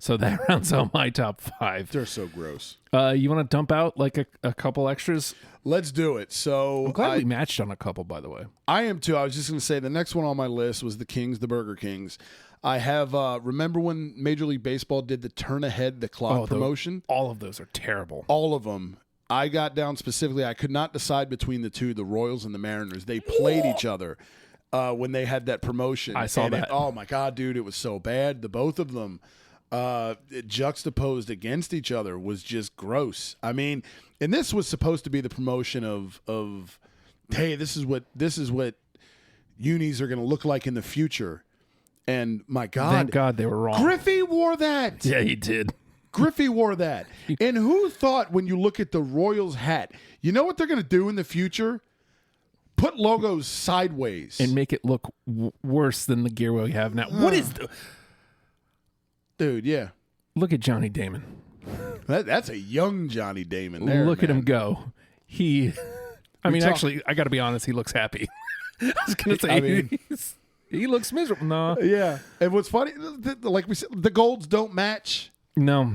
So that rounds out my top 5. They're so gross. You want to dump out like a couple extras? Let's do it. So I'm glad we matched on a couple, by the way. I am too. I was just going to say the next one on my list was the Kings, the Burger Kings. I have, remember when Major League Baseball did the turn ahead the clock promotion? All of those are terrible. All of them. I got down specifically, I could not decide between the two, the Royals and the Mariners. They played each other when they had that promotion. I saw that. Oh my God, dude, it was so bad. The both of them juxtaposed against each other was just gross. I mean, and this was supposed to be the promotion of hey, this is what unis are going to look like in the future. And my God, thank God they were wrong. Griffey wore that. Yeah, he did. Griffey wore that. And who thought when you look at the Royals hat, you know what they're going to do in the future? Put logos sideways and make it look worse than the gear we have now. What is the dude? Yeah, look at Johnny Damon. That's a young Johnny Damon. There, look at him go. Actually, I got to be honest. He looks happy. I was going to say, he looks miserable. No. Yeah, and what's funny, like we said, the golds don't match. No.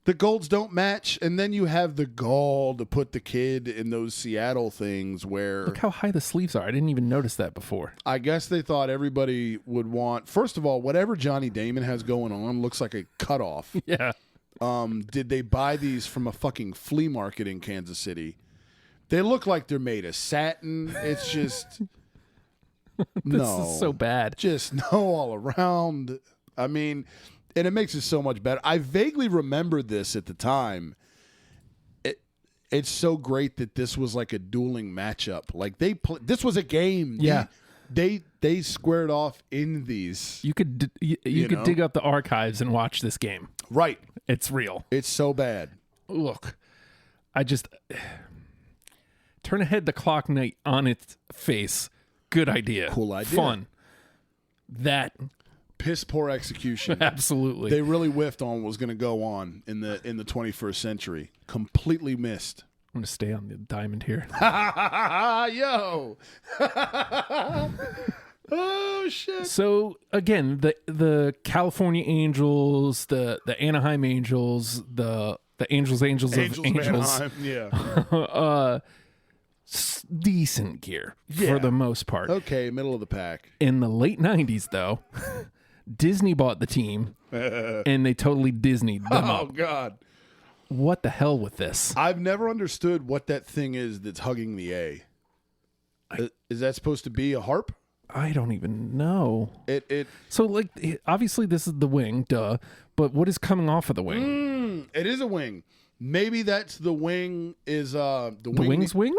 The golds don't match, and then you have the gall to put the kid in those Seattle things where... Look how high the sleeves are. I didn't even notice that before. I guess they thought everybody would want... First of all, whatever Johnny Damon has going on looks like a cutoff. Yeah. Did they buy these from a fucking flea market in Kansas City? They look like they're made of satin. It's just... This is so bad. Just no all around. I mean... And it makes it so much better. I vaguely remembered this at the time. It's so great that this was like a dueling matchup. Like this was a game. Yeah, they squared off in these. You could you could dig up the archives and watch this game. Right, it's real. It's so bad. Look, I just turn ahead the clock night on its face. Good idea. Cool idea. Fun. That. Piss poor execution. Absolutely. They really whiffed on what was going to go on in the 21st century. Completely missed. I'm going to stay on the diamond here. Yo. Oh shit. So again, the California Angels, the Anaheim Angels, the Angels of Angels. Anaheim, yeah. Decent gear for the most part. Okay, middle of the pack. In the late 90s though, Disney bought the team, and they totally Disneyed them up. Oh, God. What the hell with this? I've never understood what that thing is that's hugging the A. Is that supposed to be a harp? I don't even know. It. So, like, obviously this is the wing, duh, but what is coming off of the wing? It is a wing. Maybe that's the wing is the wing's wing?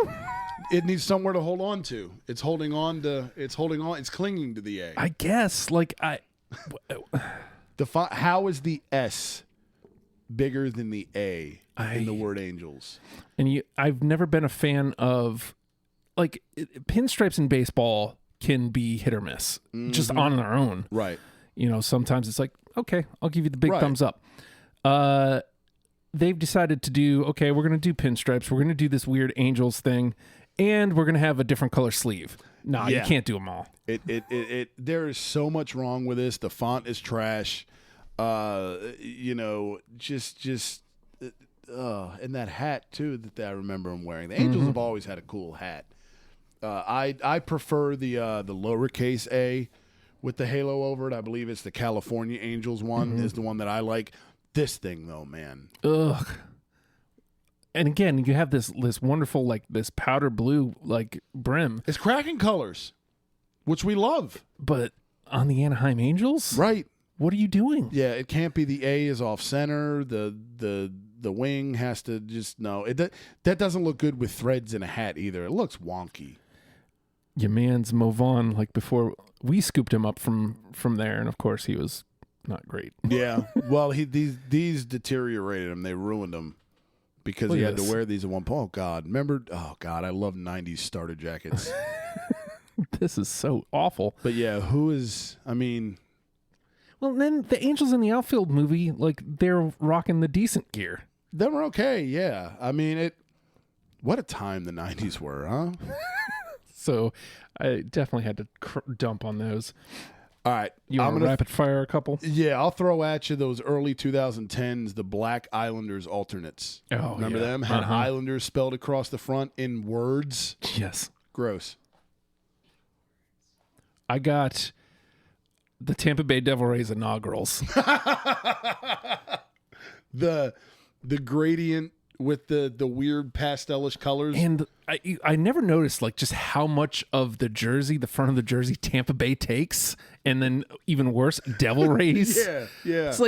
It needs somewhere to hold on to. It's holding on. It's clinging to the A. I guess. How is the S bigger than the A in the word angels? And I've never been a fan of pinstripes in baseball can be hit or miss just on their own. Right. Sometimes it's like, okay, I'll give you the big thumbs up. They've decided to do, okay, we're going to do pinstripes. We're going to do this weird angels thing, and we're going to have a different color sleeve. No, you can't do them all. There is so much wrong with this. The font is trash. And that hat too that I remember him wearing. The Angels have always had a cool hat. I prefer the lowercase a with the halo over it. I believe it's the California Angels one is the one that I like. This thing though, man. Ugh. And again, you have this wonderful this powder blue brim. It's cracking colors, which we love. But on the Anaheim Angels, right? What are you doing? Yeah, it can't be the A is off center. The wing has to just that doesn't look good with threads in a hat either. It looks wonky. Your man's move on. Before we scooped him up from there, and of course he was not great. Yeah, well these deteriorated him. They ruined him because he had to wear these at one point. Oh God, remember? Oh God, I love '90s starter jackets. This is so awful. But yeah, who is? I mean. Well, then the Angels in the Outfield movie, they're rocking the decent gear. They were okay, yeah. I mean, what a time the 90s were, huh? So I definitely had to dump on those. All right. You want to rapid fire a couple? Yeah, I'll throw at you those early 2010s, the Black Islanders alternates. Oh, remember them? Had Islanders spelled across the front in words. Yes. Gross. I got the Tampa Bay Devil Rays inaugurals. The gradient with the weird pastelish colors. And I never noticed just how much of the jersey, the front of the jersey, Tampa Bay takes, and then even worse, Devil Rays. Yeah. It's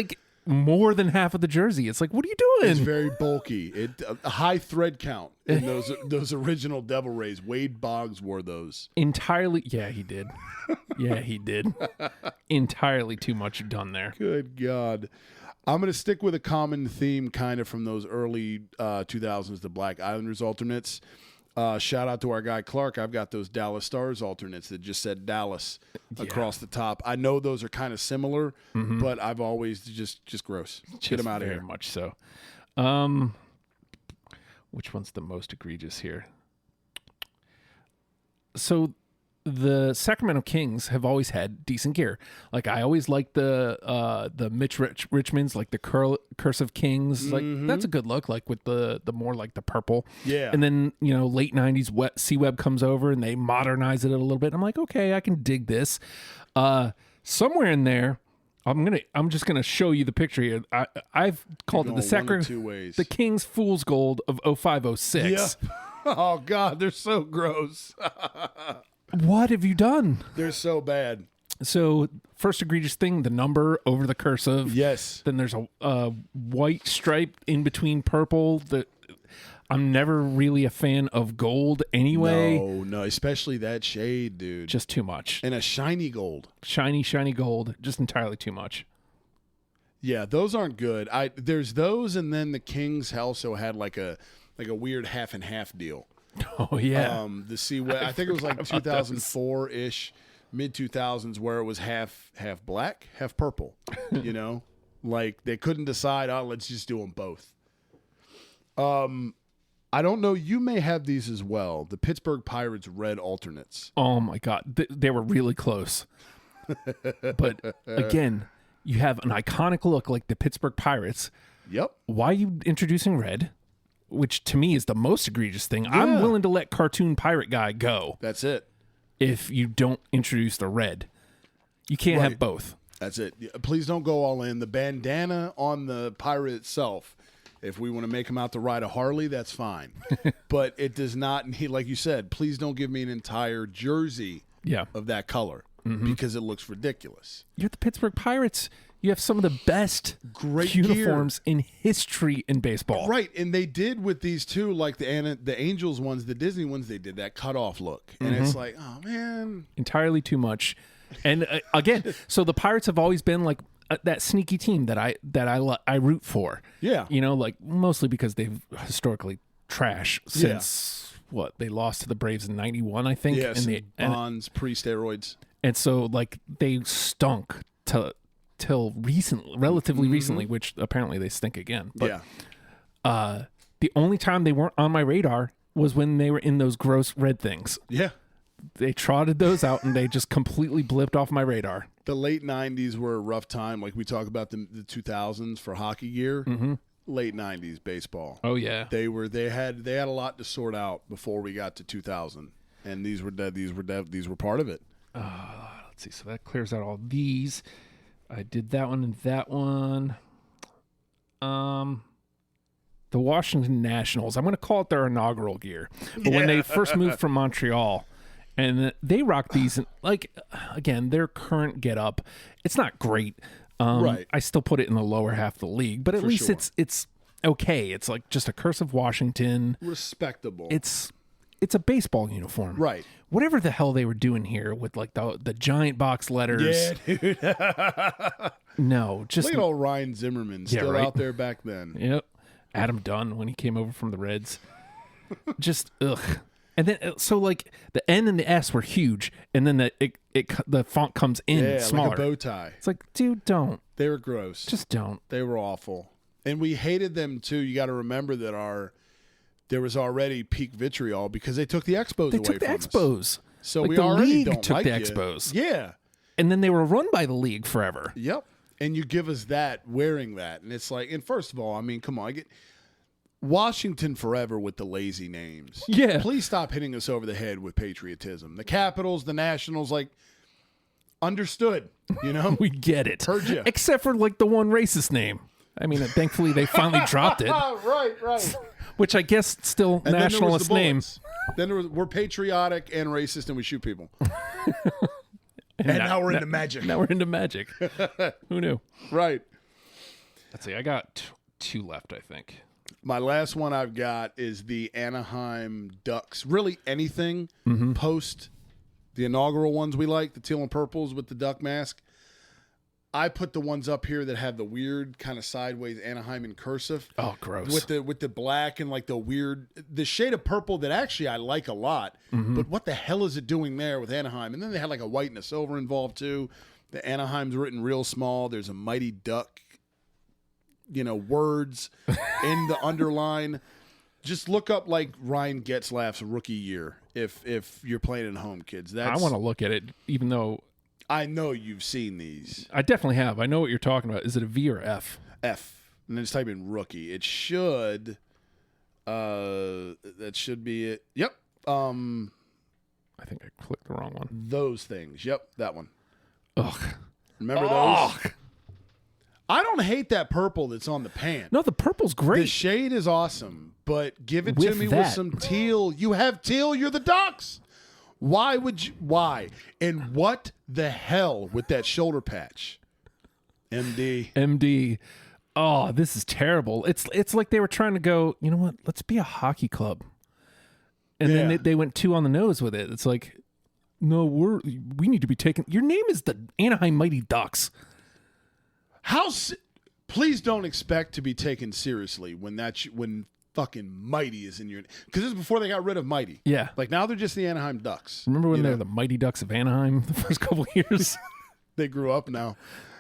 more than half of the jersey. It's what are you doing? It's very bulky. A high thread count in those original Devil Rays. Wade Boggs wore those. Entirely. Yeah, he did. Entirely too much done there. Good God. I'm going to stick with a common theme kind of from those early 2000s, the Black Islanders alternates. Shout out to our guy Clark. I've got those Dallas Stars alternates that just said Dallas across the top. I know those are kind of similar, but I've always just gross. Get them out of here. Very much so. Which one's the most egregious here? So the Sacramento Kings have always had decent gear. I always liked the Mitch Richmonds, the Cursive Kings. That's a good look. With the more the purple. Yeah. And then late '90s, C-Web comes over and they modernize it a little bit. I'm okay, I can dig this. Somewhere in there, I'm just gonna show you the picture here. I've called it the Kings Fool's Gold of 0506. Yeah. Oh God, they're so gross. What have you done? They're so bad. So first egregious thing, the number over the cursive. Yes. Then there's a white stripe in between purple. I'm never really a fan of gold anyway. No, especially that shade, dude. Just too much. And a shiny gold. Shiny gold. Just entirely too much. Yeah, those aren't good. There's those, and then the Kings also had a weird half and half deal. Oh yeah. The C-Web. I think it was 2004-ish, mid 2000s, where it was half black, half purple. They couldn't decide. Oh, let's just do them both. I don't know. You may have these as well. The Pittsburgh Pirates red alternates. Oh my God, they were really close. But again, you have an iconic look like the Pittsburgh Pirates. Yep. Why are you introducing red? Which to me is the most egregious thing. Yeah. I'm willing to let cartoon pirate guy go. That's it. If you don't introduce the red, you can't have both. That's it. Please don't go all in. The bandana on the pirate itself, if we want to make him out to ride a Harley, that's fine. But it does not need, like you said, please don't give me an entire jersey of that color because it looks ridiculous. You're the Pittsburgh Pirates. You have some of the best Great uniforms in history in baseball. Right, and they did with these two, like the Angels ones, the Disney ones, they did that cutoff look. And it's like, oh, man. Entirely too much. And again, so the Pirates have always been like that sneaky team that I root for. Yeah. You know, like mostly because they've historically trash since what they lost to the Braves in '91, I think. Yes, and Bonds, pre-steroids. And so like they stunk till relatively recently, which apparently they stink again. But the only time they weren't on my radar was when they were in those gross red things. Yeah. They trotted those out and they just completely blipped off my radar. The late 90s were a rough time. Like we talk about the 2000s for hockey gear. Late 90s baseball. Oh yeah. They had a lot to sort out before we got to 2000. And these were part of it. Let's see. So that clears out all these. I did that one and that one. The Washington Nationals. I'm going to call it their inaugural gear. But when they first moved from Montreal, and they rock these, like, again, their current get-up, it's not great. Right. I still put it in the lower half of the league, but at least it's okay. It's like just a Curse of Washington. Respectable. It's a baseball uniform. Right. Whatever the hell they were doing here with like the giant box letters. Yeah, dude. No, just look at old Ryan Zimmerman still out there back then. Yep. Adam Dunn when he came over from the Reds. Just ugh. And then so like the N and the S were huge, and then the font comes in smaller. Like a bow tie. It's like, dude, don't. They were gross. Just don't. They were awful, and we hated them too. You got to remember that there was already peak vitriol because they took the Expos away from us. They took the Expos. So like we the already league don't took like the you. Expos. Yeah. And then they were run by the league forever. Yep. And you give us that, wearing that. And it's like, and first of all, I mean, come on. I get Washington forever with the lazy names. Yeah. Please stop hitting us over the head with patriotism. The Capitals, the Nationals, like, understood, you know? We get it. Heard you. Except for like the one racist name. I mean, thankfully they finally dropped it. Right. Which I guess still And nationalist name. Then we're patriotic and racist and we shoot people. And now we're into magic. Now we're into magic. Who knew? Right. Let's see. I got two left, I think. My last one I've got is the Anaheim Ducks. Really anything post the inaugural ones we like, the teal and purples with the duck mask. I put the ones up here that have the weird kind of sideways Anaheim in cursive. Oh, gross. With the black and like the shade of purple that actually I like a lot. But what the hell is it doing there with Anaheim? And then they had like a white and a silver involved too. The Anaheim's written real small. There's a mighty duck, words in the underline. Just look up like Ryan Getzlaff's rookie year if you're playing at home, kids. I want to look at it, even though I know you've seen these. I definitely have. I know what you're talking about. Is it a V or F? F. And then just type in rookie. It should. That should be it. Yep. I think I clicked the wrong one. Those things. Yep, that one. Ugh. Remember those? I don't hate that purple that's on the pant. No, the purple's great. The shade is awesome, but give it to With me that. with some teal. You have teal. You're the Ducks. Why would you? Why? And what the hell with that shoulder patch? MD. Oh, this is terrible. It's like they were trying to go, you know what? Let's be a hockey club. And then they went too on the nose with it. It's like, no, we need to be taken. Your name is the Anaheim Mighty Ducks. Please don't expect to be taken seriously when fucking Mighty is in your, because this is before they got rid of Mighty. Yeah. Like now they're just the Anaheim Ducks. Remember when they were the Mighty Ducks of Anaheim the first couple of years? They grew up now.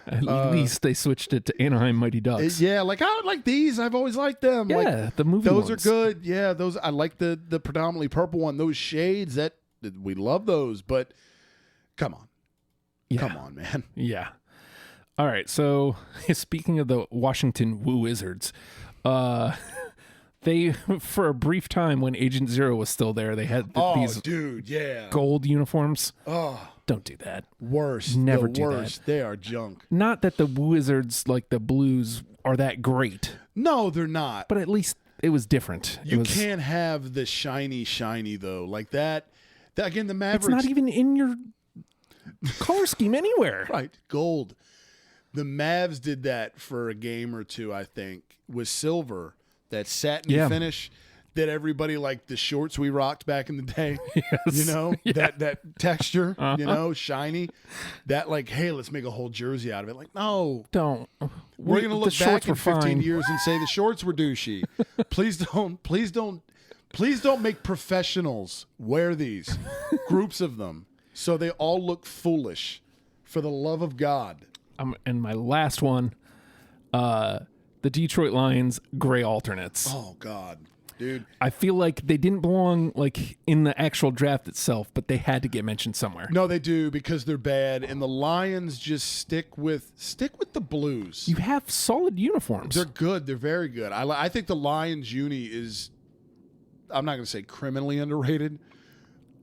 At least they switched it to Anaheim Mighty Ducks. Yeah, like I like these. I've always liked them. Yeah, like, the movie those ones. are good. Yeah, those I like the predominantly purple one. Those shades that we love those, but come on. Yeah. Come on, man. Yeah. All right. So speaking of the Washington Woo Wizards, they for a brief time when Agent Zero was still there, they had these gold uniforms. Oh, don't do that. Worst. Never the do worst. They are junk. Not that the Wizards, like the Blues, are that great. No, they're not. But at least it was different. You can't have the shiny though. Like that again, the Mavericks. It's not even in your color scheme anywhere. Right. Gold. The Mavs did that for a game or two, I think, with silver, that satiny finish that everybody liked, the shorts we rocked back in the day. Yes. You know, that texture, you know, shiny. That like, hey, let's make a whole jersey out of it. Like, no. Don't. We're going to look back in 15 fine. years and say the shorts were douchey. Please don't make professionals wear these, groups of them, so they all look foolish. For the love of God. And my last one, the Detroit Lions gray alternates. Oh, God. Dude. I feel like they didn't belong like in the actual draft itself, but they had to get mentioned somewhere. No, they do, because they're bad, and the Lions just stick with the blues. You have solid uniforms. They're good. They're very good. I think the Lions uni is, I'm not going to say criminally underrated,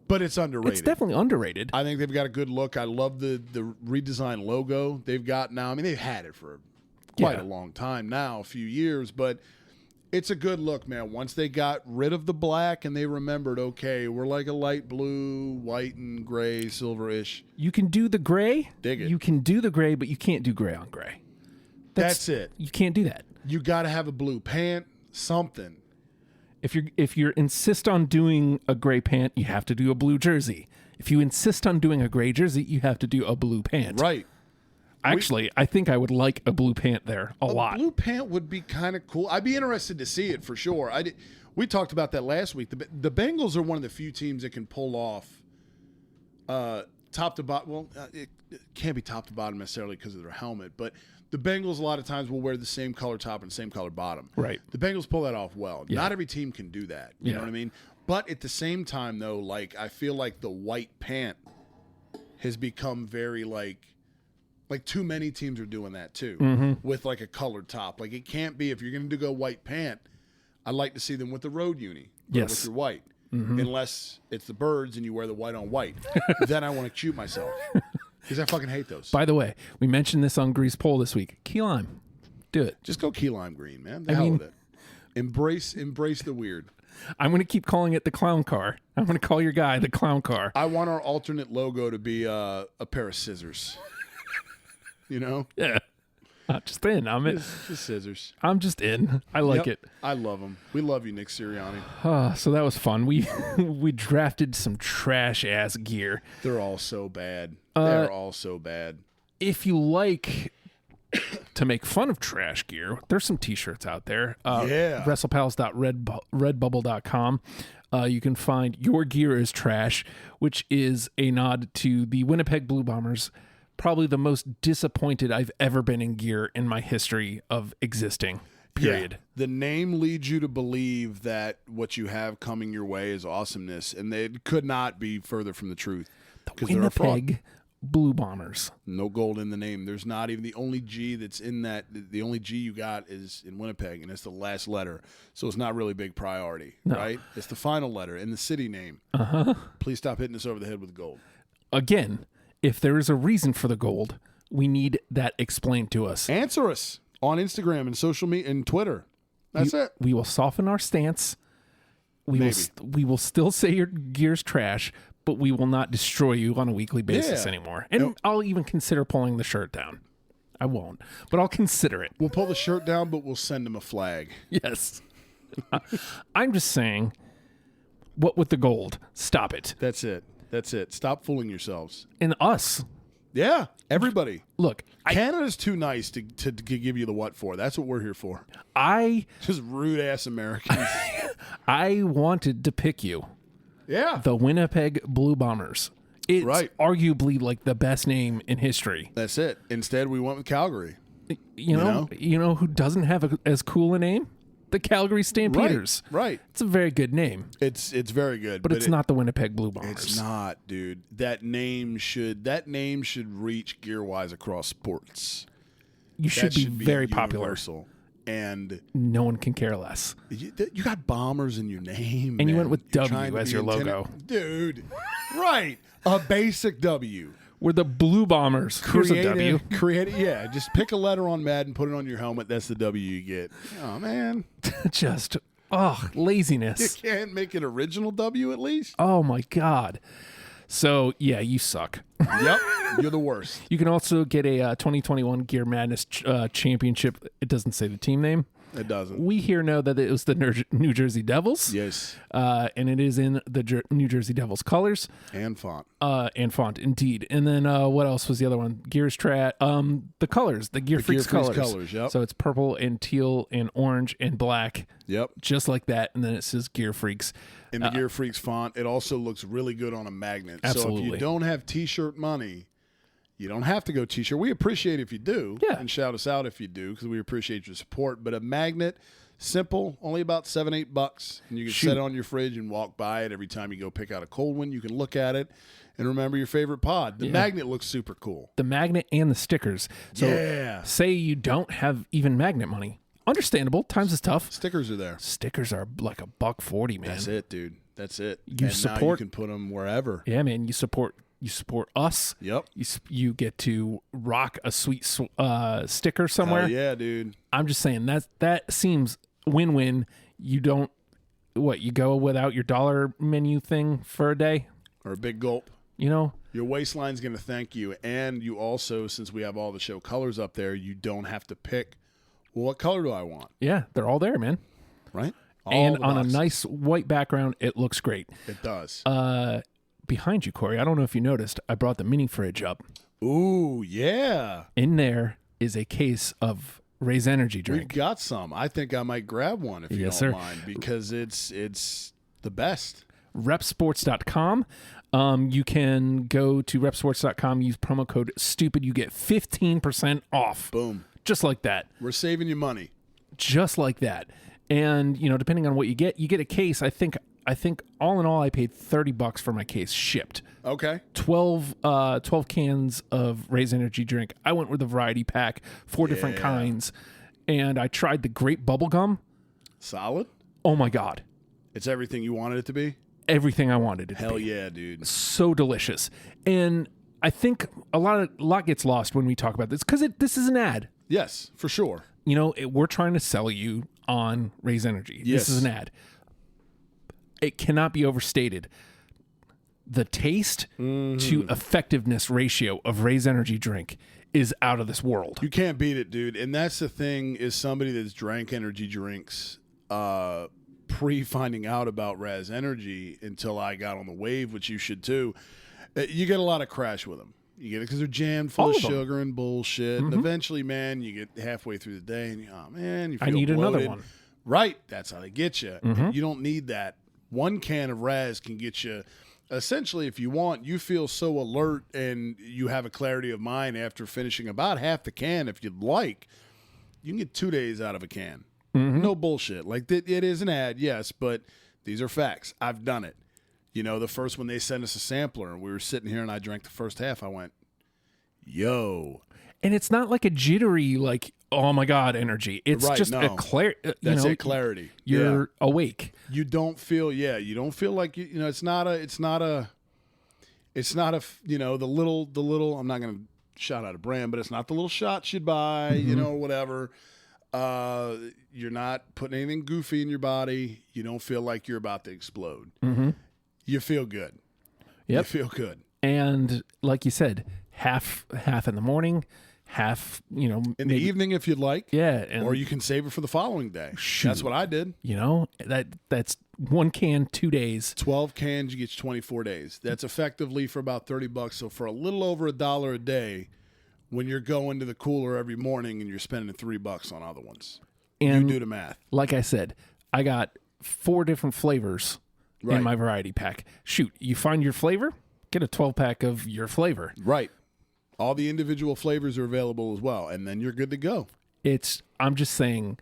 but it's underrated. It's definitely underrated. I think they've got a good look. I love the redesigned logo they've got now. I mean, they've had it for quite a long time now, a few years, but it's a good look, man. Once they got rid of the black and they remembered, okay, we're like a light blue, white and gray, silver-ish. You can do the gray. Dig it. You can do the gray, but you can't do gray on gray. That's it. You can't do that. You got to have a blue pant, something. If you insist on doing a gray pant, you have to do a blue jersey. If you insist on doing a gray jersey, you have to do a blue pant. Right. Actually, I think I would like a blue pant there a lot. A blue pant would be kind of cool. I'd be interested to see it for sure. We talked about that last week. The Bengals are one of the few teams that can pull off top to bottom. Well, it can't be top to bottom necessarily because of their helmet, but the Bengals a lot of times will wear the same color top and same color bottom. Right. The Bengals pull that off well. Yeah. Not every team can do that. You know what I mean? But at the same time, though, like I feel like the white pant has become very like too many teams are doing that too with like a colored top. Like it can't be, if you're going to go white pant, I'd like to see them with the road uni. Yes. With your white. Unless it's the Birds and you wear the white on white. Then I want to shoot myself. Because I fucking hate those. By the way, we mentioned this on Grease Poll this week. Key lime. Do it. Just go key lime green, man. The hell with it. Embrace the weird. I'm going to keep calling it the clown car. I'm going to call your guy the clown car. I want our alternate logo to be a pair of scissors. You know? Yeah. I'm just in. Just scissors. I'm just in. I like it. I love them. We love you, Nick Sirianni. So that was fun. We drafted some trash ass gear. They're all so bad. They're all so bad. If you like to make fun of trash gear, there's some t-shirts out there. WrestlePals.redbubble.com. You can find Your Gear is Trash, which is a nod to the Winnipeg Blue Bombers. Probably the most disappointed I've ever been in gear in my history of existing, period. Yeah. The name leads you to believe that what you have coming your way is awesomeness, and it could not be further from the truth. The Winnipeg Blue Bombers. No gold in the name. There's not even the only G that's in that. The only G you got is in Winnipeg, and it's the last letter. So it's not really a big priority, right? It's the final letter in the city name. Please stop hitting us over the head with gold. Again, if there is a reason for the gold, we need that explained to us. Answer us on Instagram and social media and Twitter. That's it. We will soften our stance. We will still say your gear's trash, but we will not destroy you on a weekly basis anymore. And I'll even consider pulling the shirt down. I won't, but I'll consider it. We'll pull the shirt down, but we'll send him a flag. Yes. I'm just saying, what with the gold? Stop it. That's it. That's it. Stop fooling yourselves. And us. Yeah, everybody. Look, Canada's too nice to give you the what for. That's what we're here for. Just rude ass Americans. I wanted to pick you. Yeah. The Winnipeg Blue Bombers. It's arguably like the best name in history. That's it. Instead, we went with Calgary. You know who doesn't have as cool a name? The Calgary Stampeders. Right. It's a very good name. It's very good. But it's not the Winnipeg Blue Bombers. It's not, dude. That name should reach gear-wise across sports. You should be very popular. And no one can care less. You got Bombers in your name. And you went with W as your logo. Dude. Right. A basic W. We're the Blue Bombers. Here's a W. Just pick a letter on Madden, put it on your helmet. That's the W you get. Oh, man. Laziness. You can't make an original W at least? Oh, my God. So, yeah, you suck. Yep, you're the worst. You can also get a 2021 Gear Madness championship. It doesn't say the team name. It doesn't. We here know that it was the New Jersey Devils. Yes. And it is in the New Jersey Devils colors. And font. Indeed. And then what else was the other one? Gears the colors, the Gear Freaks colors. Yep. So it's purple and teal and orange and black. Yep. Just like that. And then it says Gear Freaks. In the Gear Freaks font, it also looks really good on a magnet. Absolutely. So if you don't have T-shirt money, you don't have to go T-shirt. We appreciate if you do. Yeah. And shout us out if you do, because we appreciate your support. But a magnet, simple, only about $7-8. And you can set it on your fridge and walk by it every time you go pick out a cold one. You can look at it and remember your favorite pod. The magnet looks super cool. The magnet and the stickers. So say you don't have even magnet money. Understandable. Times is tough. Stickers are there. Stickers are like $1.40, man. That's it, dude. That's it. You support. Now you can put them wherever. Yeah, man. You support us. Yep. You get to rock a sweet sticker somewhere. Hell yeah, dude. I'm just saying that seems win-win. You don't you go without your dollar menu thing for a day or a big gulp. You know, your waistline's going to thank you, and you also, since we have all the show colors up there, you don't have to pick. Well, what color do I want? Yeah, they're all there, man. Right. And on a nice white background, it looks great. It does. Behind you, Corey, I don't know if you noticed, I brought the mini fridge up. Ooh, yeah. In there is a case of Raise Energy drink. We've got some. I think I might grab one if you don't mind, because it's the best. Repsports.com. You can go to repsports.com, use promo code STUPID. You get 15% off. Boom. Just like that. We're saving you money. Just like that. And, depending on what you get a case. I think all in all, I paid $30 for my case shipped. Okay. 12 cans of Raise Energy drink. I went with a variety pack, 4 different kinds. And I tried the grape bubble gum. Solid. Oh my God. It's everything you wanted it to be? Everything I wanted it to be. Hell yeah, dude. So delicious. And I think a lot gets lost when we talk about this because this is an ad. Yes, for sure. We're trying to sell you on Raise Energy. Yes. This is an ad. It cannot be overstated. The taste to effectiveness ratio of Raise Energy drink is out of this world. You can't beat it, dude. And that's the thing, is somebody that's drank energy drinks pre-finding out about Raise Energy until I got on the wave, which you should too. You get a lot of crash with them. You get it because they're jammed full of sugar and bullshit. And eventually, man, you get halfway through the day and you feel I need bloated. another one. Right. That's how they get you. You don't need that. One can of Raz can get you, essentially, if you want, you feel so alert and you have a clarity of mind after finishing about half the can. If you'd like, you can get 2 days out of a can. No bullshit. Like, it is an ad, yes, but these are facts. I've done it. The first one they sent us a sampler and we were sitting here and I drank the first half. I went, yo. And it's not like a jittery, like, oh my God, energy. It's just a clarity. That's it, clarity. You're awake. You don't feel, you don't feel like, it's not a, the little, I'm not going to shout out a brand, but it's not the little shots you buy, whatever. You're not putting anything goofy in your body. You don't feel like you're about to explode. You feel good. Yep. You feel good. And like you said, half in the morning, half, in the evening if you'd like. Yeah. Or you can save it for the following day. Shoot. That's what I did. That's 1 can, 2 days. 12 cans, you get 24 days. That's effectively for about $30. So for a little over $1 a day, when you're going to the cooler every morning and you're spending $3 on other ones. And you do the math. Like I said, I got 4 different flavors in my variety pack. Shoot, you find your flavor, get a 12-pack of your flavor. Right. All the individual flavors are available as well, and then you're good to go. I'm just saying,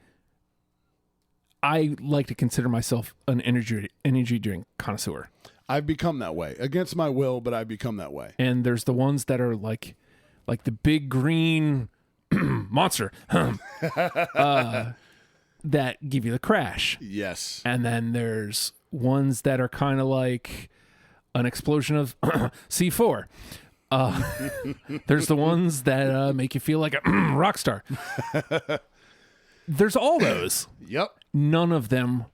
I like to consider myself an energy drink connoisseur. I've become that way. Against my will, but I've become that way. And there's the ones that are like the big green monster that give you the crash. Yes. And then there's ones that are kind of like an explosion of C4. There's the ones that make you feel like a rock star. There's all those. Yep. None of them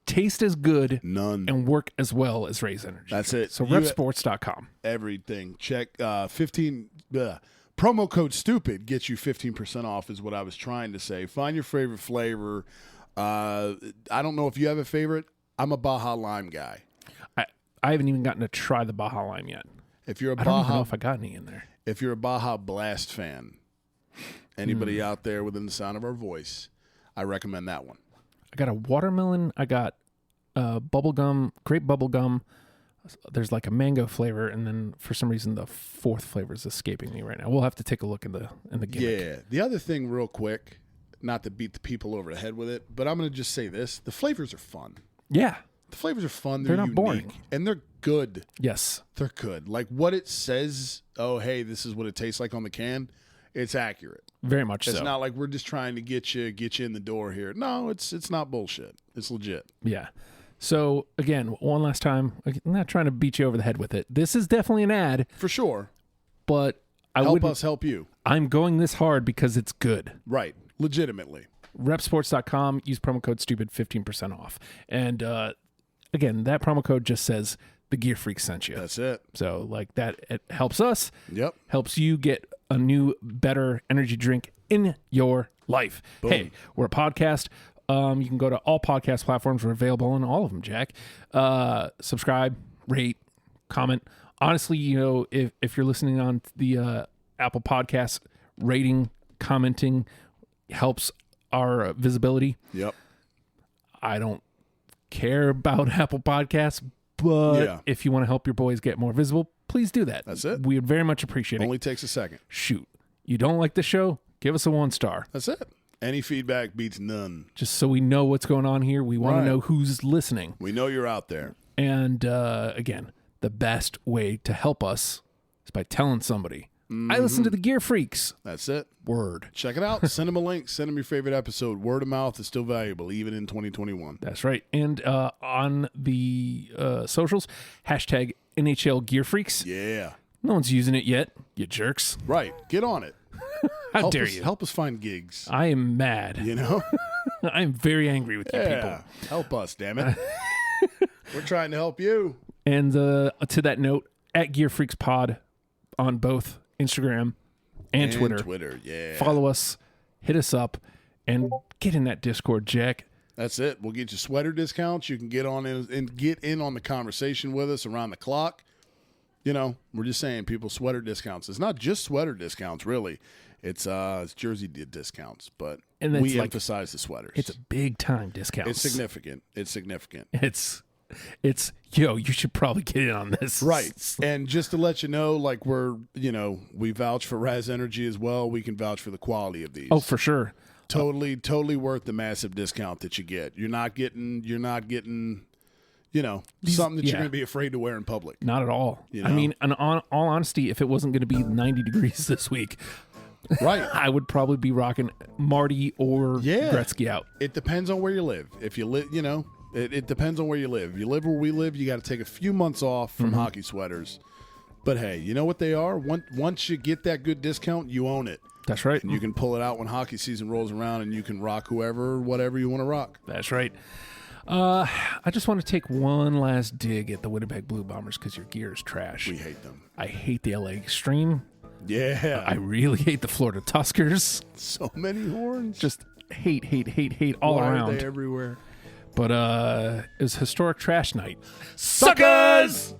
taste as good None. and work as well as Raise Energy. That's it. So repsports.com. Everything. Check 15 promo code STUPID gets you 15% off is what I was trying to say. Find your favorite flavor. I don't know if you have a favorite. I'm a Baja Lime guy. I haven't even gotten to try the Baja Lime yet. If you're a I don't even know if I got any in there. If you're a Baja Blast fan, anybody out there within the sound of our voice, I recommend that one. I got a watermelon. I got bubblegum, grape bubblegum. There's like a mango flavor, and then for some reason the fourth flavor is escaping me right now. We'll have to take a look in the gimmick. Yeah. The other thing, real quick, not to beat the people over the head with it, but I'm going to just say this: the flavors are fun. Yeah. The flavors are fun. They're not unique, boring. And they're good. Yes. They're good. Like what it says, oh, hey, this is what it tastes like on the can, it's accurate. Very much It's so. not like we're just trying to get you in the door here. No, it's not bullshit. It's legit. Yeah. So, again, one last time, I'm not trying to beat you over the head with it. This is definitely an ad. For sure. But Help us help you. I'm going this hard because it's good. Right. Legitimately. Repsports.com, use promo code STUPID, 15% off. And, again, that promo code just says the Gear Freak sent you. That's it. So, like, that it helps us. Yep. Helps you get a new, better energy drink in your life. Boom. Hey, we're a podcast. You can go to all podcast platforms. We're available on all of them, Jack. Subscribe, rate, comment. Honestly, if you're listening on the Apple Podcasts, rating, commenting helps our visibility. Yep. I don't care about Apple Podcasts, but if you want to help your boys get more visible, please do that. That's it. We would very much appreciate it. Only takes a second. Shoot. You don't like the show? Give us a 1-star. That's it. Any feedback beats none. Just so we know what's going on here. We want to know who's listening. We know you're out there. And again, the best way to help us is by telling somebody. I listen to the Gear Freaks. That's it. Word. Check it out. Send them a link. Send them your favorite episode. Word of mouth is still valuable, even in 2021. That's right. And on the socials, hashtag NHL Gear Freaks. Yeah. No one's using it yet, you jerks. Right. Get on it. How dare you? Help us find gigs. I am mad. You know? I'm very angry with you people. Help us, damn it. We're trying to help you. And to that note, at Gear Freaks Pod on both Instagram and Twitter. Twitter, yeah. Follow us, hit us up, and get in that Discord, Jack. That's it. We'll get you sweater discounts. You can get on in and get in on the conversation with us around the clock. We're just saying, people, sweater discounts. It's not just sweater discounts, really. It's jersey discounts, but we emphasize the sweaters. It's a big time discount. It's significant. It's you should probably get in on this. Right. And just to let you know, like we vouch for Raz Energy as well. We can vouch for the quality of these. Oh, for sure. Totally worth the massive discount that you get. You're not getting something that you're going to be afraid to wear in public. Not at all. I mean, in all honesty, if it wasn't going to be 90 degrees this week, right, I would probably be rocking Marty or Gretzky out. It depends on where you live. If you live, it depends on where you live. You live where we live, you got to take a few months off from hockey sweaters. But hey, you know what they are? Once you get that good discount, you own it. That's right. And you can pull it out when hockey season rolls around, and you can rock whatever you want to rock. That's right. I just want to take one last dig at the Winnipeg Blue Bombers because your gear is trash. We hate them. I hate the LA Extreme. Yeah. I really hate the Florida Tuskers. So many horns. Just hate all around. Why are they everywhere? But it was historic trash night. Suckers!